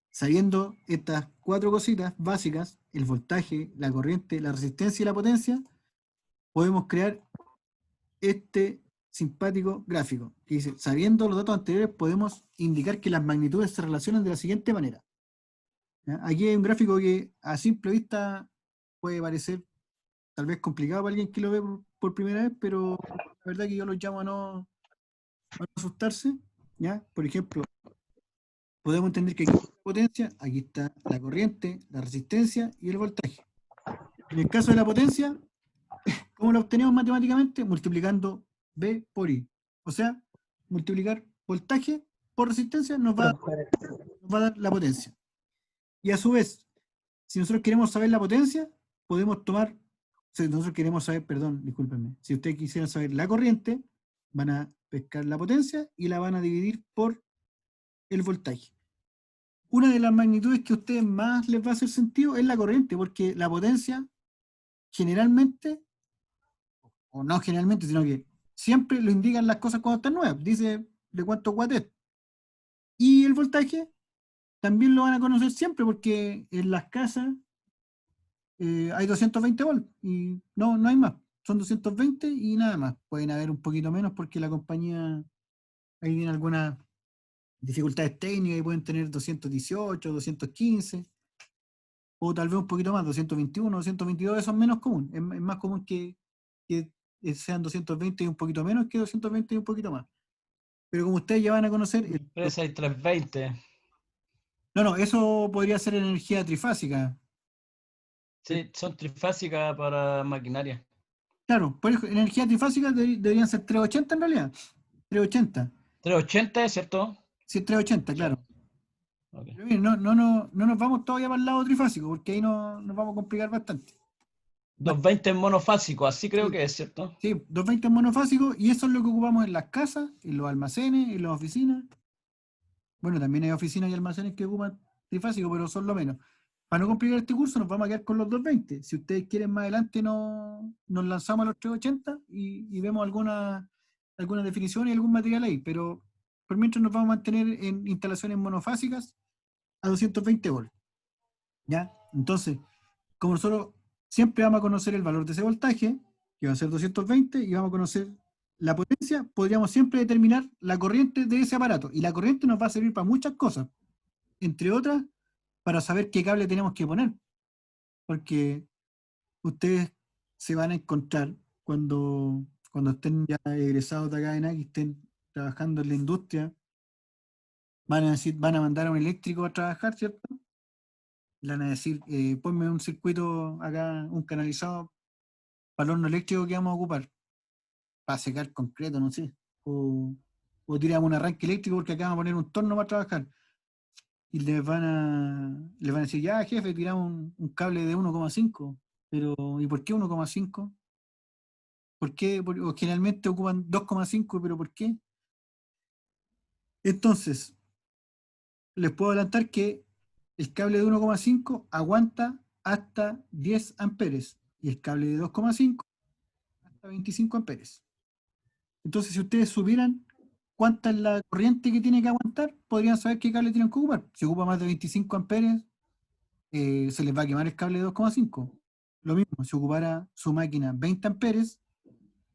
Sabiendo estas cuatro cositas básicas, el voltaje, la corriente, la resistencia y la potencia, podemos crear este simpático gráfico que dice, sabiendo los datos anteriores, podemos indicar que las magnitudes se relacionan de la siguiente manera. ¿Ya? Aquí hay un gráfico que a simple vista puede parecer tal vez complicado para alguien que lo ve por primera vez, pero la verdad que yo los llamo a no asustarse. ¿Ya? Por ejemplo, podemos entender que aquí está la potencia, aquí está la corriente, la resistencia y el voltaje. En el caso de la potencia, ¿cómo la obtenemos matemáticamente? Multiplicando B por I. O sea, multiplicar voltaje por resistencia nos va a dar la potencia. Y a su vez, si nosotros queremos saber la potencia, podemos tomar, si nosotros queremos saber, perdón, discúlpenme, si ustedes quisieran saber la corriente, van a pescar la potencia y la van a dividir por el voltaje. Una de las magnitudes que a ustedes más les va a hacer sentido es la corriente, porque la potencia generalmente, o no generalmente, sino que siempre lo indican las cosas cuando están nuevas, dice de cuántos watts es. Y el voltaje también lo van a conocer siempre, porque en las casas hay 220 volts y no hay más, son 220 y nada más. Pueden haber un poquito menos porque la compañía ahí tienen algunas dificultades técnicas y pueden tener 218, 215, o tal vez un poquito más, 221, 222, eso es menos común. Es más común que sean 220 y un poquito menos que 220 y un poquito más. Pero como ustedes ya van a conocer, Empresa y 320. no, eso podría ser energía trifásica. Sí, son trifásicas para maquinaria. Claro, por ejemplo, energía trifásica deberían ser 380 en realidad. 380. 380, ¿cierto? Sí, 380, Sí. claro. Ok. Pero miren, no nos vamos todavía para el lado trifásico, porque ahí nos vamos a complicar bastante. 220 en monofásico, así creo Sí. que es, ¿cierto? Sí, 220 monofásicos, y eso es lo que ocupamos en las casas, en los almacenes, en las oficinas. Bueno, también hay oficinas y almacenes que ocupan trifásico, pero son lo menos. Para no complicar este curso, nos vamos a quedar con los 220. Si ustedes quieren más adelante, nos lanzamos a los 380 y vemos alguna definición y algún material ahí. Pero por mientras nos vamos a mantener en instalaciones monofásicas a 220 volts. ¿Ya? Entonces, como nosotros siempre vamos a conocer el valor de ese voltaje, que va a ser 220, y vamos a conocer la potencia, podríamos siempre determinar la corriente de ese aparato. Y la corriente nos va a servir para muchas cosas, entre otras, para saber qué cable tenemos que poner. Porque ustedes se van a encontrar cuando estén ya egresados de acá en y estén trabajando en la industria, van a mandar a un eléctrico a trabajar, ¿cierto? Le van a decir, ponme un circuito acá, un canalizado para el horno eléctrico que vamos a ocupar, para secar concreto, no sé. O tiramos un arranque eléctrico porque acá vamos a poner un torno para trabajar. Y les van a decir, ya jefe, tiramos un cable de 1,5. Pero, ¿y por qué 1,5? ¿Por qué? O generalmente ocupan 2,5, pero ¿por qué? Entonces, les puedo adelantar que el cable de 1,5 aguanta hasta 10 amperes y el cable de 2,5 hasta 25 amperes. Entonces, si ustedes supieran cuánta es la corriente que tiene que aguantar, podrían saber qué cable tienen que ocupar. Si ocupa más de 25 amperes, se les va a quemar el cable de 2,5. Lo mismo, si ocupara su máquina 20 amperes,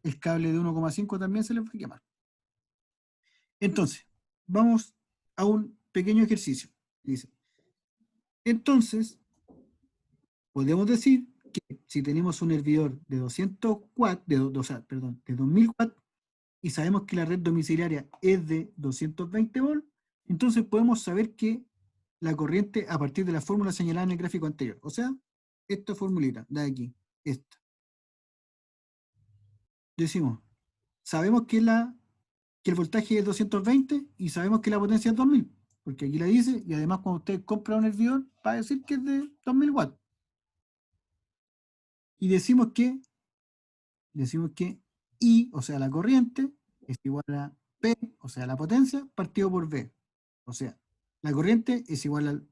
el cable de 1,5 también se les va a quemar. Entonces, vamos a un pequeño ejercicio. Dice, entonces, podemos decir que si tenemos un hervidor de 200 watts, de 2000 watts, y sabemos que la red domiciliaria es de 220 volts, entonces podemos saber que la corriente a partir de la fórmula señalada en el gráfico anterior. O sea, esta formulita de aquí, esta. Decimos, sabemos que el voltaje es 220 y sabemos que la potencia es 2000, porque aquí la dice, y además cuando usted compra un hervidor va a decir que es de 2000 watts. Y decimos que I, o sea, la corriente, es igual a P, o sea, la potencia, partido por V. O sea, la corriente es igual a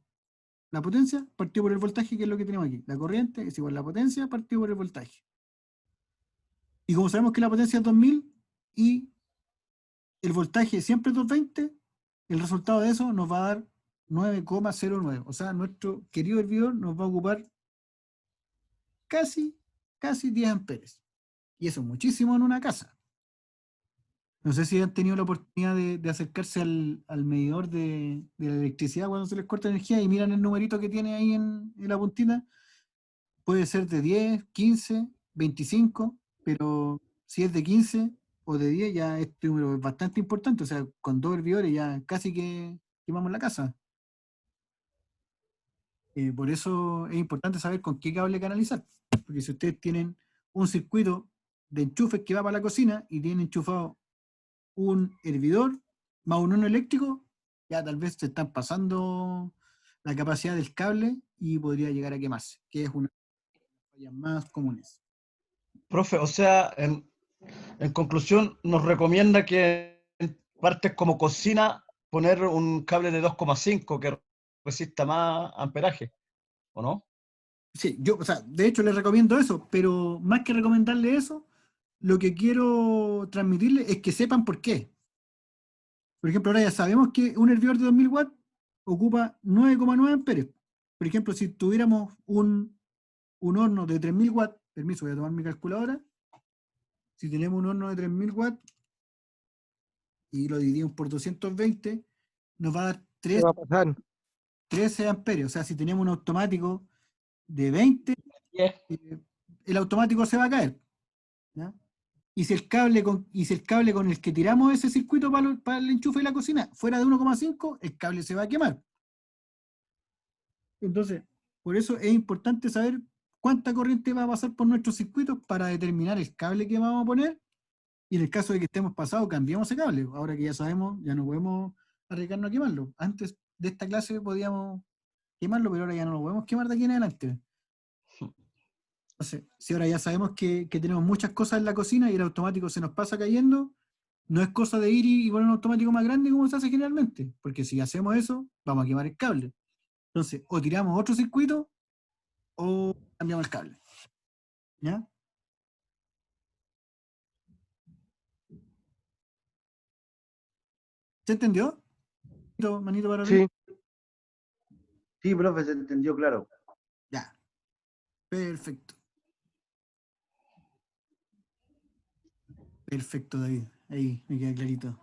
la potencia partido por el voltaje, que es lo que tenemos aquí. La corriente es igual a la potencia partido por el voltaje. Y como sabemos que la potencia es 2000 y el voltaje siempre es 220, el resultado de eso nos va a dar 9,09. O sea, nuestro querido hervidor nos va a ocupar casi 10 amperes. Y eso es muchísimo en una casa. No sé si han tenido la oportunidad de acercarse al medidor de la electricidad cuando se les corta energía y miran el numerito que tiene ahí en la puntita. Puede ser de 10, 15, 25, pero si es de 15 o de 10 ya este número es bastante importante. O sea, con 2 hervidores ya casi que quemamos la casa. Por eso es importante saber con qué cable canalizar. Porque si ustedes tienen un circuito de enchufes que va para la cocina y tienen enchufado un hervidor más un horno eléctrico, ya tal vez se están pasando la capacidad del cable y podría llegar a quemarse, que es una de las fallas más comunes. Profe, o sea, en conclusión, nos recomienda que en partes como cocina poner un cable de 2,5 que resista más amperaje, ¿o no? Sí, o sea, de hecho les recomiendo eso, pero más que recomendarle eso, lo que quiero transmitirle es que sepan por qué. Por ejemplo, ahora ya sabemos que un hervidor de 2000 watts ocupa 9,9 amperes. Por ejemplo, si tuviéramos un horno de 3000 watts, permiso, voy a tomar mi calculadora. Si tenemos un horno de 3000 watts, y lo dividimos por 220, nos va a dar ¿Qué va a pasar? 13 amperios. O sea, si teníamos un automático de 20, el automático se va a caer. ¿Ya? Y si el cable con el que tiramos ese circuito para el enchufe de la cocina fuera de 1,5, el cable se va a quemar. Entonces, por eso es importante saber cuánta corriente va a pasar por nuestros circuitos para determinar el cable que vamos a poner, y en el caso de que estemos pasados, cambiamos ese cable. Ahora que ya sabemos, ya no podemos arriesgarnos a quemarlo. Antes de esta clase podíamos quemarlo, pero ahora ya no lo podemos quemar de aquí en adelante. Entonces, si ahora ya sabemos que tenemos muchas cosas en la cocina y el automático se nos pasa cayendo, no es cosa de ir y poner un automático más grande como se hace generalmente, porque si hacemos eso, vamos a quemar el cable. Entonces, o tiramos otro circuito o cambiamos el cable. ¿Ya? ¿Se entendió? Manito para arriba. Sí, Sí, profe, se entendió claro. Ya. Perfecto. Perfecto, David. Ahí me queda clarito.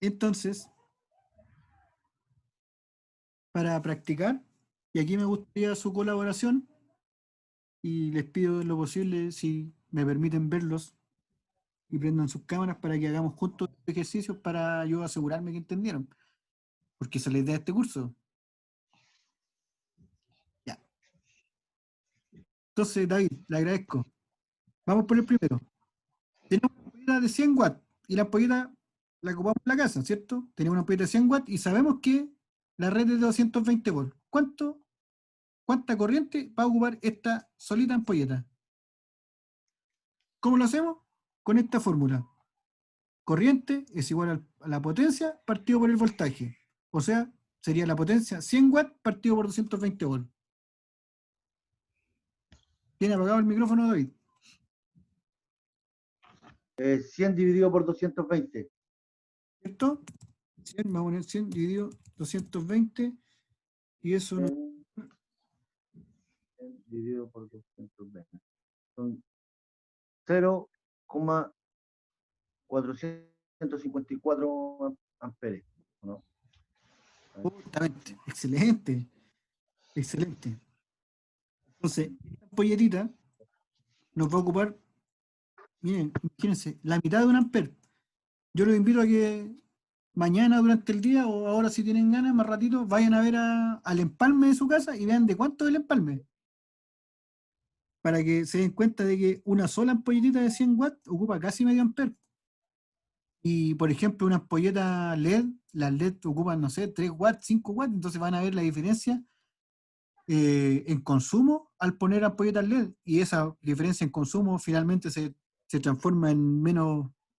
Entonces, para practicar, y aquí me gustaría su colaboración, y les pido en lo posible, si me permiten verlos, y prendan sus cámaras para que hagamos juntos ejercicios para yo asegurarme que entendieron. Porque esa es la idea de este curso. Ya. Entonces, David, le agradezco. Vamos por el primero. Tenemos una ampolleta de 100 watts y la ampolleta la ocupamos en la casa, ¿cierto? Tenemos una ampolleta de 100 watts y sabemos que la red es de 220 volts. ¿Cuánta corriente va a ocupar esta solita ampolleta? ¿Cómo lo hacemos? Con esta fórmula. Corriente es igual a la potencia partido por el voltaje. O sea, sería la potencia 100 watts partido por 220 volts. ¿Tiene apagado el micrófono, David? 100 dividido por 220. ¿Cierto? 100, vamos a poner 100 dividido 220 y eso nos... 100 dividido por 220. Son 0,454 amperes, ¿no? Justamente, excelente, excelente. Entonces, esta ampolletita nos va a ocupar, miren, imagínense, la mitad de un amper. Yo los invito a que mañana durante el día, o ahora si tienen ganas, más ratito, vayan a ver al empalme de su casa y vean de cuánto es el empalme. Para que se den cuenta de que una sola ampolletita de 100 watts ocupa casi medio amper. Y, por ejemplo, una ampolleta LED, las LED ocupan, no sé, 3 watts, 5 watts, entonces van a ver la diferencia en consumo al poner ampolletas LED, y esa diferencia en consumo finalmente se transforma en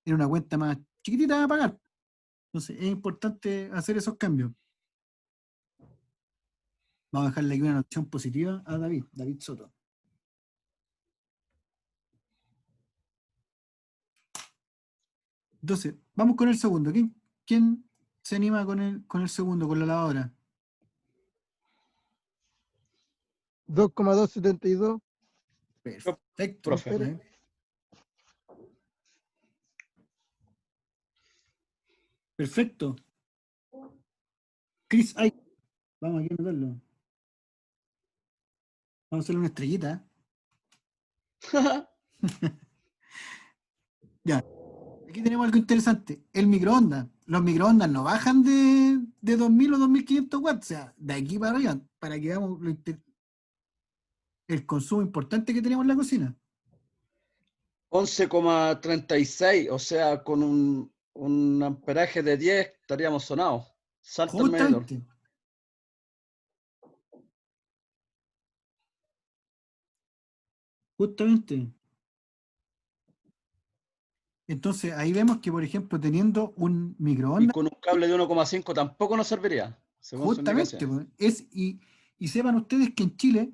una cuenta más chiquitita a pagar. Entonces es importante hacer esos cambios. Vamos a dejarle aquí una notación positiva a David Soto. Entonces, vamos con el segundo. ¿Quién se anima con el segundo, con la lavadora? 2,272. Perfecto. Profe. ¿Eh? Perfecto. Chris, vamos aquí a anotarlo. Vamos a hacerle una estrellita. Ya. Aquí tenemos algo interesante. El microondas. Los microondas no bajan de 2000 o 2500 watts. O sea, de aquí para arriba, para que veamos el consumo importante que tenemos en la cocina. 11,36, o sea, con un amperaje de 10 estaríamos sonados. Salta el medidor. Justamente. Justamente. Entonces, ahí vemos que, por ejemplo, teniendo un Y microondas, con un cable de 1,5 tampoco nos serviría, según su justamente, indicación. pues, y sepan ustedes que en Chile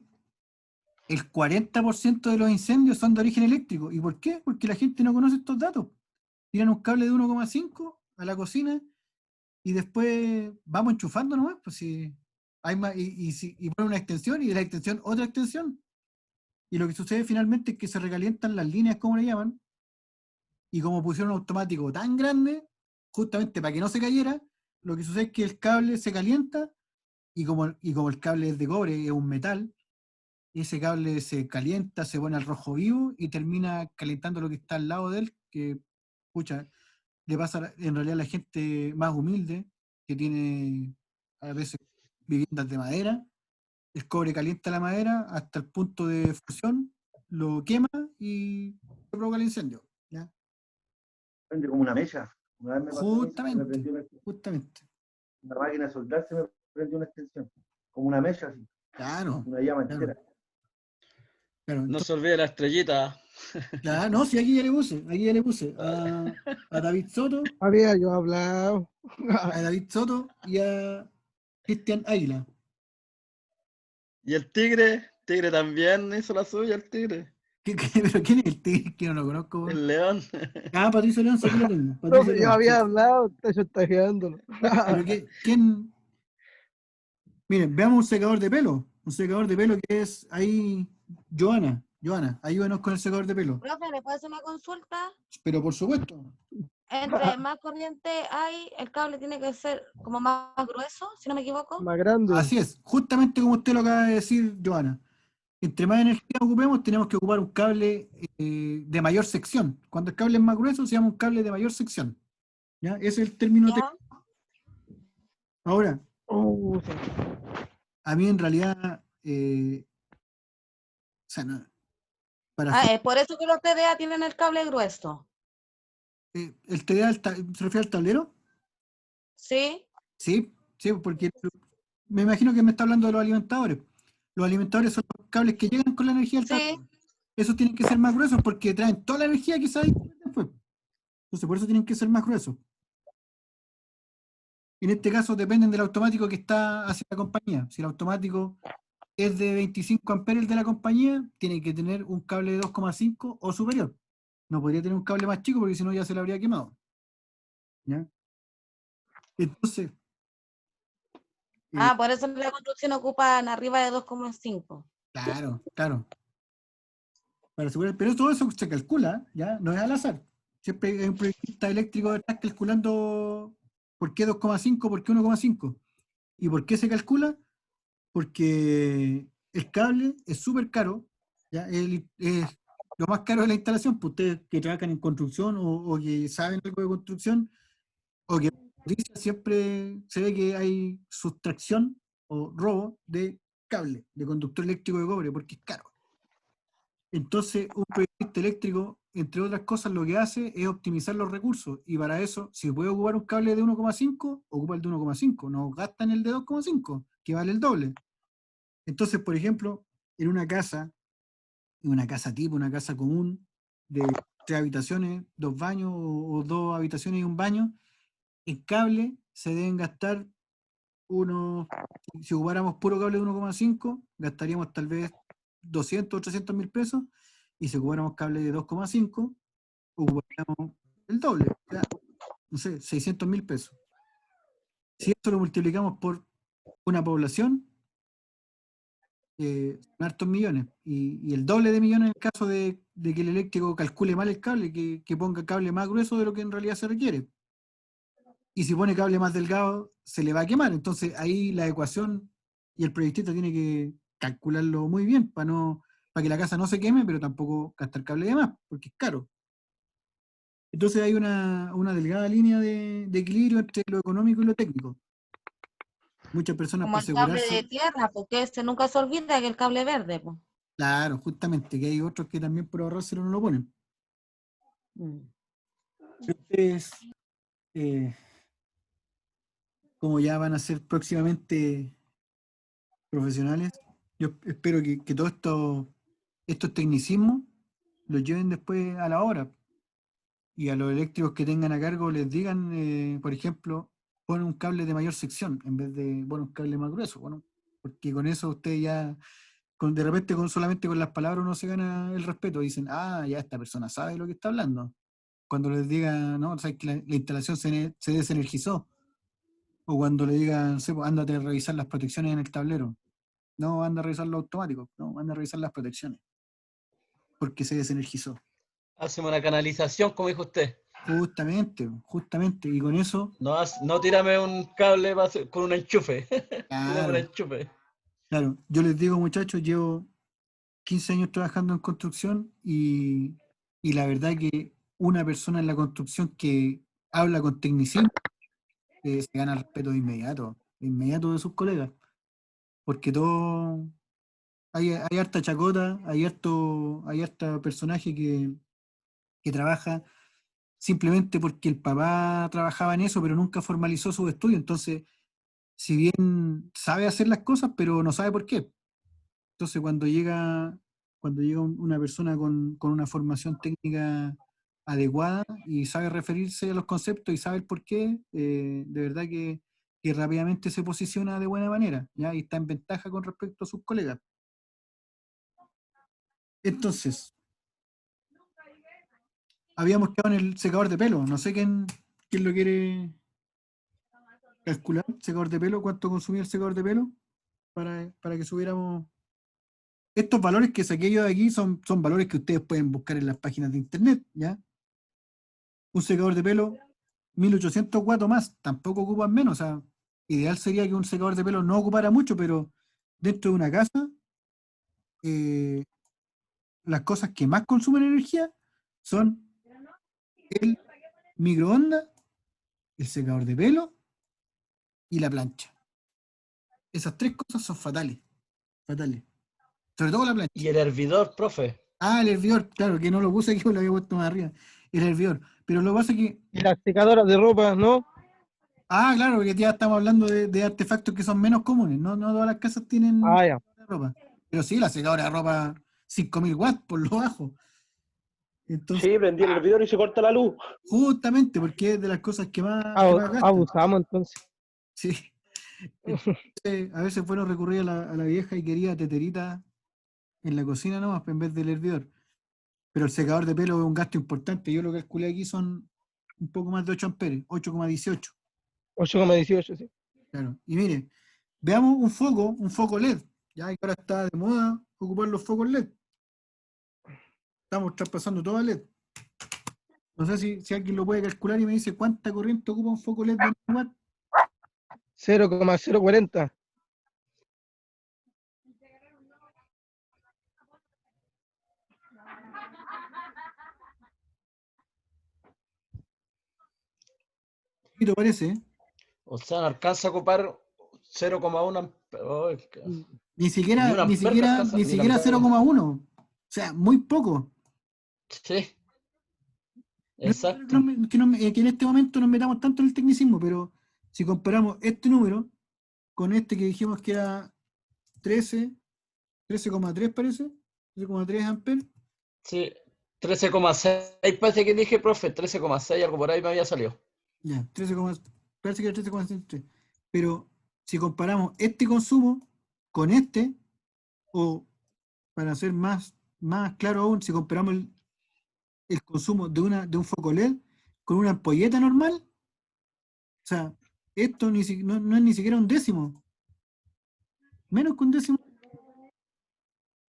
el 40% de los incendios son de origen eléctrico. ¿Y por qué? Porque la gente no conoce estos datos. Tiran un cable de 1,5 a la cocina y después vamos enchufando nomás, pues si hay más, y ponen una extensión y de la extensión otra extensión. Y lo que sucede finalmente es que se recalientan las líneas, como le llaman, y como pusieron un automático tan grande, justamente para que no se cayera, lo que sucede es que el cable se calienta y como el cable es de cobre, es un metal, ese cable se calienta, se pone al rojo vivo y termina calentando lo que está al lado de él, que, pucha, le pasa en realidad a la gente más humilde, que tiene a veces viviendas de madera, el cobre calienta la madera hasta el punto de fusión, lo quema y se provoca el incendio. ¿Ya? Prende como una mecha. Una vez me pasó a mí, se me Justamente, prendió justamente. una máquina de soldar, se me prendió una extensión. Como una mecha así, Claro, una llama claro, entera. claro. No Entonces, se olvide la estrellita. claro, no, sí, aquí ya le puse a David Soto, Había yo hablado. y a Cristian Águila. Y el tigre también hizo la suya, el tigre. ¿Pero quién es el tigre? Que no lo conozco. El león. Ah, Patricio León, sí, aquí lo tengo. No, Patricio yo León, había sí. hablado, está chantajeándolo. Pero ¿quién? Miren, veamos un secador de pelo. Un secador de pelo que es ahí. Joana, ayúdenos con el secador de pelo. Profe, ¿le puedo hacer una consulta? Pero por supuesto. Entre más corriente hay, el cable tiene que ser como más grueso, si no me equivoco. Más grande. Así es, justamente como usted lo acaba de decir, Joana. Entre más energía ocupemos, tenemos que ocupar un cable de mayor sección. Cuando el cable es más grueso, se llama un cable de mayor sección. ¿Ya? Ese es el término técnico. ¿Ya? Ahora, Sí. a mí en realidad, o sea, no, para Ah, es por eso que los TDA tienen el cable grueso. el TDA se refiere al tablero. ¿Sí? Sí, sí, porque me imagino que me está hablando de los alimentadores. Los alimentadores son los cables que llegan con la energía del tablero. Sí. Esos tienen que ser más gruesos porque traen toda la energía que sale después. Entonces, por eso tienen que ser más gruesos. En este caso, dependen del automático que está hacia la compañía. Si el automático es de 25 amperes de la compañía, tiene que tener un cable de 2,5 o superior. No podría tener un cable más chico porque si no ya se le habría quemado. ¿Ya? Entonces, Ah, por eso en la construcción ocupan arriba de 2,5. claro, claro. Para asegurar, pero todo eso se calcula, ¿ya? No es al azar. Siempre hay un proyectista eléctrico detrás calculando por qué 2,5, por qué 1,5. ¿Y por qué se calcula? Porque el cable es súper caro, ¿ya? Es lo más caro de la instalación, pues ustedes que trabajan en construcción o que saben algo de construcción, o que en noticias siempre se ve que hay sustracción o robo de cable, de conductor eléctrico de cobre, porque es caro. Entonces, un proyectista eléctrico, entre otras cosas, lo que hace es optimizar los recursos. Y para eso, si puede ocupar un cable de 1,5, ocupa el de 1,5. No gasta en el de 2,5, que vale el doble. Entonces, por ejemplo, en una casa tipo, una casa común, de 3 habitaciones, 2 baños o 2 habitaciones y un baño, en cable se deben gastar si ocupáramos puro cable de 1,5, gastaríamos tal vez 200 o 300 mil pesos, y si ocupáramos cable de 2,5, ocuparíamos el doble, o sea, no sé, 600 mil pesos. Si esto lo multiplicamos por una población, son hartos millones, y el doble de millones en el caso de que el eléctrico calcule mal el cable, que ponga cable más grueso de lo que en realidad se requiere. Y si pone cable más delgado, se le va a quemar. Entonces ahí la ecuación y el proyectista tiene que calcularlo muy bien para que la casa no se queme, pero tampoco gastar cable de más, porque es caro. Entonces hay una delgada línea de equilibrio entre lo económico y lo técnico. Muchas personas Como para el cable asegurarse, de tierra, porque nunca se olvida que el cable verde, pues. claro, justamente, que hay otros que también por ahorrárselo no lo ponen. Entonces, como ya van a ser próximamente profesionales, yo espero que todos estos tecnicismos los lleven después a la hora, y a los eléctricos que tengan a cargo les digan, por ejemplo, pon un cable de mayor sección en vez de poner un cable más grueso, bueno, porque con eso usted ya, de repente solamente con las palabras uno se gana el respeto, dicen, ah, ya esta persona sabe lo que está hablando. Cuando les diga, no, sabes que la instalación se desenergizó, o cuando le digan, no sé, pues, ándate a revisar las protecciones en el tablero. No, anda a revisar los automáticos, no, anda a revisar las protecciones, porque se desenergizó. Hacemos una canalización, como dijo usted. Justamente, y con eso, No tírame un cable con un enchufe. Tírame un claro, enchufe. claro, yo les digo, muchachos, llevo 15 años trabajando en construcción y la verdad que una persona en la construcción que habla con tecnicismo se gana el respeto de inmediato de sus colegas, porque todo, hay harta chacota, hay harta personaje que trabaja simplemente porque el papá trabajaba en eso, pero nunca formalizó sus estudios, entonces, si bien sabe hacer las cosas, pero no sabe por qué. Entonces, cuando llega una persona con una formación técnica adecuada y sabe referirse a los conceptos y sabe el por qué, de verdad que rápidamente se posiciona de buena manera, ¿ya? Y está en ventaja con respecto a sus colegas. Entonces, habíamos quedado en el secador de pelo. No sé quién lo quiere calcular. Secador de pelo, ¿cuánto consumía el secador de pelo? Para que subiéramos. Estos valores que saqué yo de aquí son valores que ustedes pueden buscar en las páginas de internet, ¿ya? Un secador de pelo, 1800 watts más, tampoco ocupan menos. O sea, ideal sería que un secador de pelo no ocupara mucho, pero dentro de una casa, las cosas que más consumen energía son el microondas, el secador de pelo y la plancha. Esas tres cosas son fatales. Fatales. Sobre todo la plancha. Y el hervidor, profe. Ah, el hervidor, claro, que no lo puse aquí, lo había puesto más arriba. El hervidor. Pero lo que pasa es que. Y las secadoras de ropa, ¿no? Ah, claro, porque ya estamos hablando de artefactos que son menos comunes. No todas las casas tienen Ah, ya. ropa. Pero sí, la secadora de ropa 5000 watts por lo bajo. Entonces, Sí, prendí el hervidor y se corta la luz. justamente porque es de las cosas que más gastan. Abusamos entonces. Sí. Entonces, a veces es bueno recurrir a la vieja y querida teterita en la cocina nomás en vez del hervidor. Pero el secador de pelo es un gasto importante. Yo lo calculé aquí son un poco más de 8 amperes, 8,18. 8,18, sí. Claro. Y mire, veamos un foco LED. Ya que ahora está de moda ocupar los focos LED. Estamos traspasando todo a LED. No sé si alguien lo puede calcular y me dice cuánta corriente ocupa un foco LED de 1 watt. 0,040. ¿Qué te parece? O sea, no alcanza a ocupar 0,1 Ni siquiera, Ni un ni ampere siquiera, alcanza, ni ni un siquiera ampere. 0,1. O sea, muy poco. Sí, No es exacto. que en este momento nos metamos tanto en el tecnicismo, pero si comparamos este número con este que dijimos que era 13,3 parece, 13,3 amperes. Sí, 13,6 parece que dije, profe, 13,6, algo por ahí me había salido. Ya, 13, parece que era 13,63. Pero si comparamos este consumo con este, o para ser más claro aún, si comparamos el consumo de un foco LED con una ampolleta normal, o sea, esto no es ni siquiera un décimo, menos que un décimo,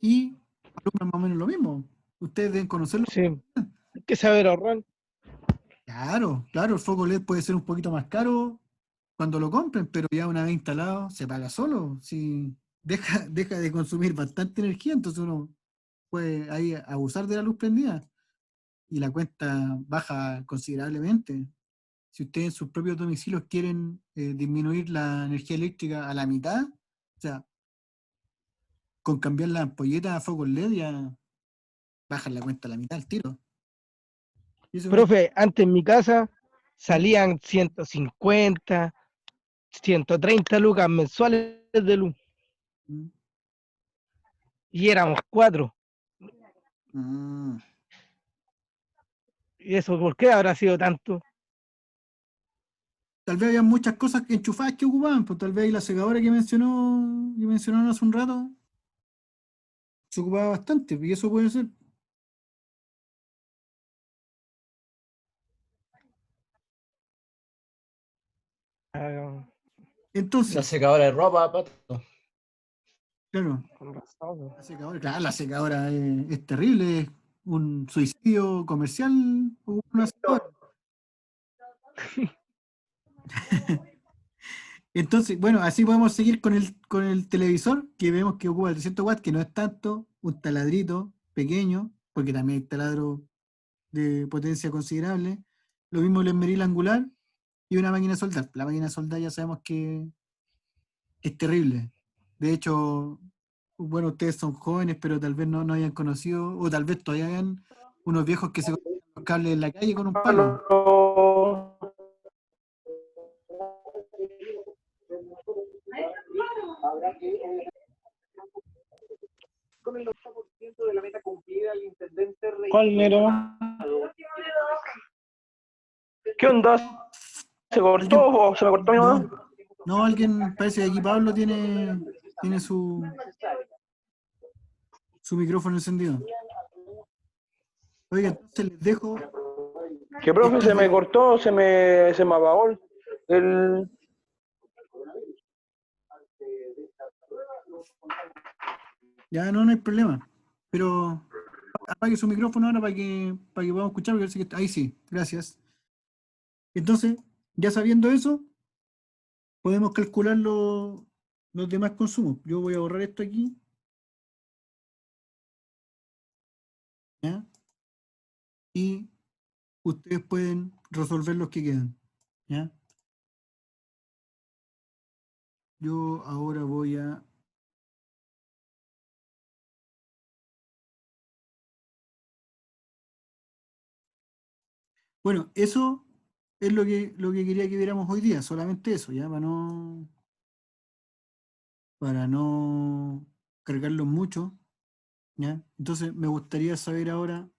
y alumbra más o menos lo mismo. Ustedes deben conocerlo. Sí. Hay que saber ahorrar. Claro, el foco LED puede ser un poquito más caro cuando lo compren, pero ya una vez instalado se paga solo. Si deja de consumir bastante energía, entonces uno puede ahí abusar de la luz prendida y la cuenta baja considerablemente. Si ustedes en sus propios domicilios quieren disminuir la energía eléctrica a la mitad, o sea, con cambiar la ampolleta a focos LED ya bajan la cuenta a la mitad al tiro. Y eso Profe, antes en mi casa salían 150, 130 lucas mensuales de luz. Y éramos 4. Mm. ¿Y eso por qué habrá sido tanto? Tal vez había muchas cosas que enchufadas que ocupaban, pues tal vez la secadora que mencionaron hace un rato se ocupaba bastante, y eso puede ser. Ah, La Entonces, secadora de ropa, pato. claro, con razón. la secadora es terrible, un suicidio comercial o una hora. Entonces, bueno, así podemos seguir con el televisor, que vemos que ocupa 300 watts, que no es tanto, un taladrito pequeño, porque también hay taladro de potencia considerable. Lo mismo el esmeril angular y una máquina de soldar. La máquina de soldar ya sabemos que es terrible. De hecho, bueno, ustedes son jóvenes, pero tal vez no hayan conocido, o tal vez todavía hayan unos viejos que se conectan los cables en la calle con un palo. Con el 80% de la meta cumplida, el intendente ¿Cuál Nero? ¿Qué onda? ¿Se cortó o se me cortó mi mamá? No, alguien, parece que aquí Pablo tiene su micrófono encendido. Oiga, entonces les dejo. ¿Qué profe? Se me cortó, se me apagó el... Ya no hay problema. Pero apague su micrófono ahora para que podamos escuchar, porque parece que ahí sí, gracias. Entonces, ya sabiendo eso, podemos calcular los demás consumos. Yo voy a borrar esto aquí. ¿Ya? Y ustedes pueden resolver los que quedan. ¿Ya? Yo ahora voy a... Bueno, eso es lo que quería que viéramos hoy día, solamente eso, ¿ya? Para no cargarlos mucho, ¿ya? Entonces me gustaría saber ahora...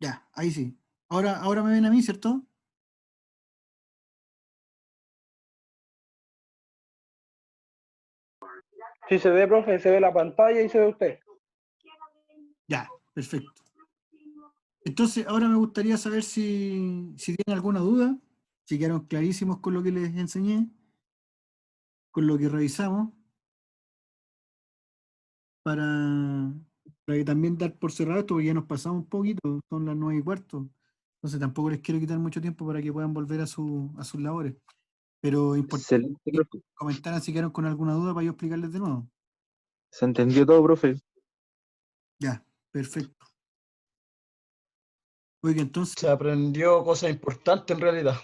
Ya, ahí sí. Ahora me ven a mí, ¿cierto? Sí se ve, profe, se ve la pantalla y se ve usted. Ya, perfecto. Entonces, ahora me gustaría saber si tienen alguna duda, si quedaron clarísimos con lo que les enseñé, con lo que revisamos, para que también dar por cerrado esto, porque ya nos pasamos un poquito, son las 9:15. Entonces tampoco les quiero quitar mucho tiempo para que puedan volver a sus labores. Pero importante Excelente, que profe. comentaran si quedaron con alguna duda para yo explicarles de nuevo. Se entendió todo, profe. Ya, perfecto. Oiga, entonces... Se aprendió cosas importantes en realidad.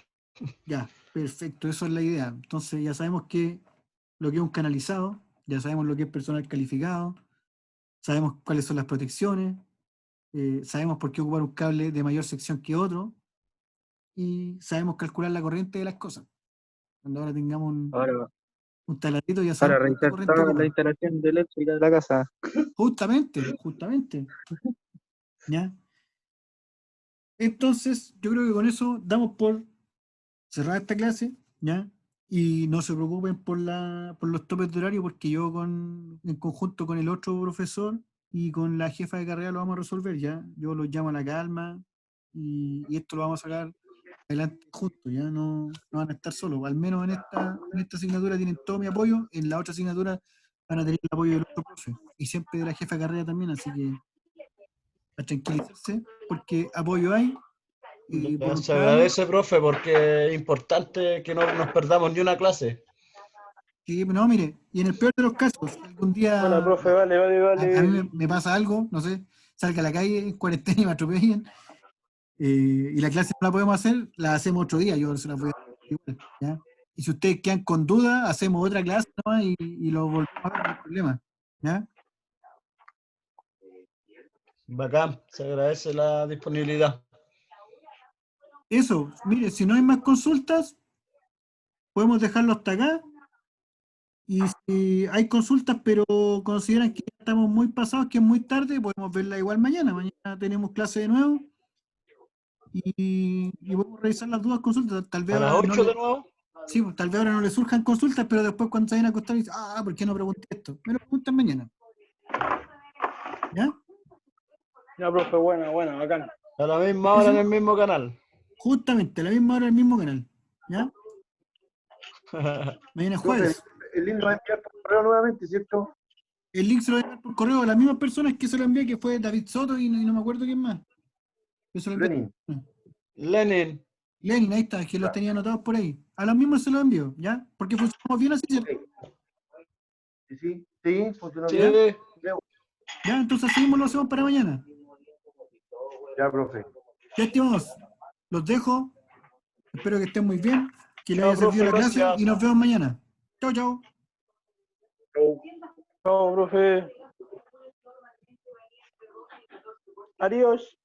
Ya, perfecto, eso es la idea. Entonces ya sabemos lo que es un canalizado, ya sabemos lo que es personal calificado, sabemos cuáles son las protecciones, sabemos por qué ocupar un cable de mayor sección que otro, y sabemos calcular la corriente de las cosas. Cuando ahora tengamos un taladrito ya Para sabemos cuánta realizar corriente toda la ocupa. instalación de eléctrica de la casa. Justamente. ¿Ya? Entonces, yo creo que con eso damos por cerrar esta clase, ¿ya? Y no se preocupen por los topes de horario, porque yo en conjunto con el otro profesor y con la jefa de carrera lo vamos a resolver, ¿ya? Yo los llamo a la calma y esto lo vamos a sacar adelante juntos, ¿ya? No van a estar solos. Al menos en esta asignatura tienen todo mi apoyo, en la otra asignatura van a tener el apoyo del otro profe y siempre de la jefa de carrera también, así que a tranquilizarse, porque apoyo hay. Y Ya, se voluntad hay. agradece, profe, porque es importante que no nos perdamos ni una clase. Sí, no, mire, y en el peor de los casos, algún día Bueno, profe, vale. a mí me pasa algo, no sé, salga a la calle en cuarentena y me atropellan, y la clase no la podemos hacer, la hacemos otro día, yo se la voy a hacer igual, ¿ya? Y si ustedes quedan con dudas, hacemos otra clase nomás y lo volvemos a ver, no hay problema, ¿ya? Bacán, se agradece la disponibilidad. Eso, mire, si no hay más consultas, podemos dejarlo hasta acá. Y si hay consultas, pero consideran que ya estamos muy pasados, que es muy tarde, podemos verla igual mañana. Mañana tenemos clase de nuevo y podemos revisar las dudas, consultas. Tal vez ¿A las ahora no 8 de nuevo? sí, tal vez ahora no le surjan consultas, pero después cuando se vayan a acostar dicen, ¿por qué no pregunté esto? Me lo preguntan mañana. ¿Ya? Ya, profe, bueno, bacán. A la misma hora en el mismo canal. Justamente, a la misma hora en el mismo canal. ¿Ya? Mañana es Profe, jueves. el link lo va a enviar por correo nuevamente, ¿cierto? El link se lo voy a enviar por correo a las mismas personas que se lo envié, que fue David Soto y no me acuerdo quién más. Yo se lo envié. Lenin. Lenin, ahí está, que los tenía anotados por ahí. A los mismos se los envío, ¿ya? Porque funcionamos bien así, ¿cierto? Sí, funcionó Sí. bien. Ya, entonces así mismo lo hacemos para mañana. Ya, profe. Ya, estimados, los dejo. Espero que estén muy bien, que les Chao, haya servido la profe, clase gracias. y nos vemos mañana. Chao, chao. Chao, profe. Adiós.